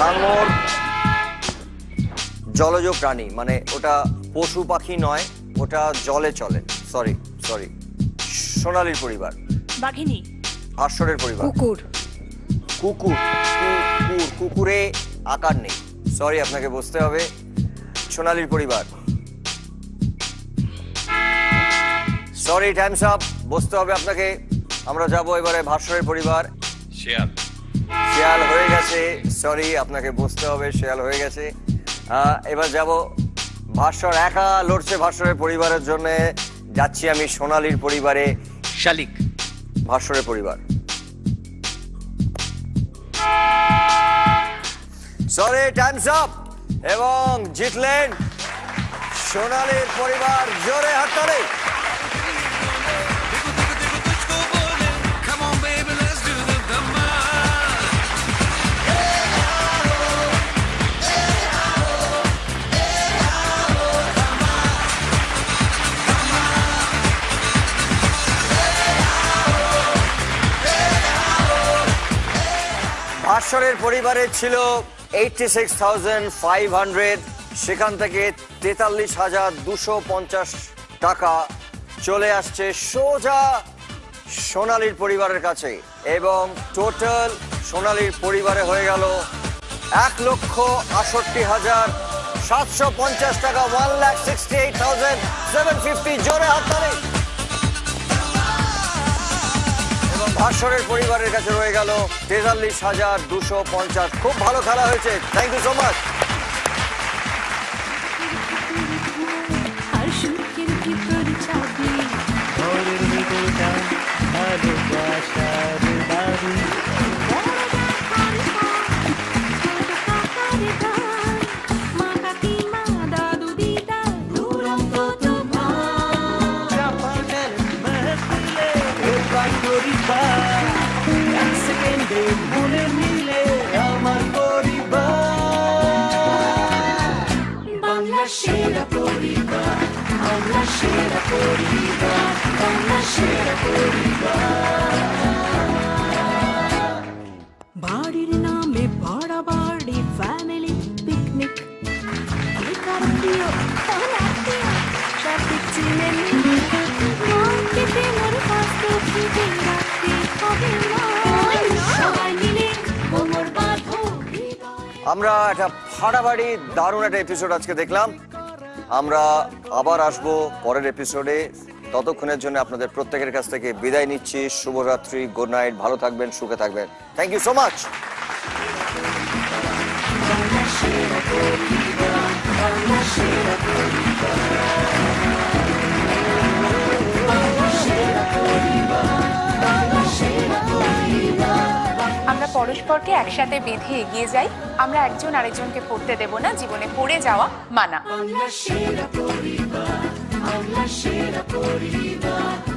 হাঙর জলজ প্রাণী, মানে ওটা পশু পাখি নয়, ওটা জলে চলে। Sorry sorry. সোনালীর পরিবার। বাঘিনী। ভাস্বরের পরিবার। কুকুর। কুকুর। কুকুরে আকার নেই। সরি, আপনাকে বসতে হবে। সোনালীর পরিবার। সরি, টাইমস আপ, বসতে হবে আপনাকে। আমরা যাব এবারে ভাস্বরের পরিবার। শিয়াল। শিয়াল হয়ে গেছে। সরি, আপনাকে বসতে হবে। শিয়াল হয়ে গেছে। এবার যাব ভাস্বর একা লড়ছে ভাস্বরের পরিবারের জন্য। যাচ্ছি আমি সোনালীর পরিবারে। শালিক। ভাস্বরের পরিবার। সরি, টাইমস আপ, এবং জিতলেন সোনালীর পরিবার। জোরে হাততালি। ভাস্বরের পরিবারে ছিল 86,500, সেখান থেকে 43,250 টাকা চলে আসছে সোজা সোনালীর পরিবারের কাছে, এবং টোটাল সোনালীর পরিবারে হয়ে গেল 1,68,750 টাকা। 1,68,750। জোরে হাততালি। ভাস্বরের পরিবারের কাছে রয়ে গেল 43,250। খুব ভালো খেলা হয়েছে। Thank you so much. বাড়ির নামে বড় বাড়ি ফ্যামিলি পিকনিক, প্রিয় সব চিনে মোর পাশ সবাই মিলে আমরা একটা ফাটাফাটি দারুণ একটা এপিসোড আজকে দেখলাম। আমরা আবার আসবো পরের এপিসোডে। ততক্ষণের জন্য আপনাদের প্রত্যেকের কাছ থেকে বিদায় নিচ্ছি। শুভরাত্রি, গুড নাইট, ভালো থাকবেন, সুখে থাকবেন। Thank you so much. আমরা পরস্পরকে একসাথে বেঁধে এগিয়ে যাই। আমরা একজন আরেকজনকে পড়তে দেব না, জীবনে পড়ে যাওয়া মানা। বাংলা সেরা পরিবার,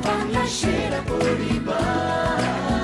বাংলা সেরা পরিবার।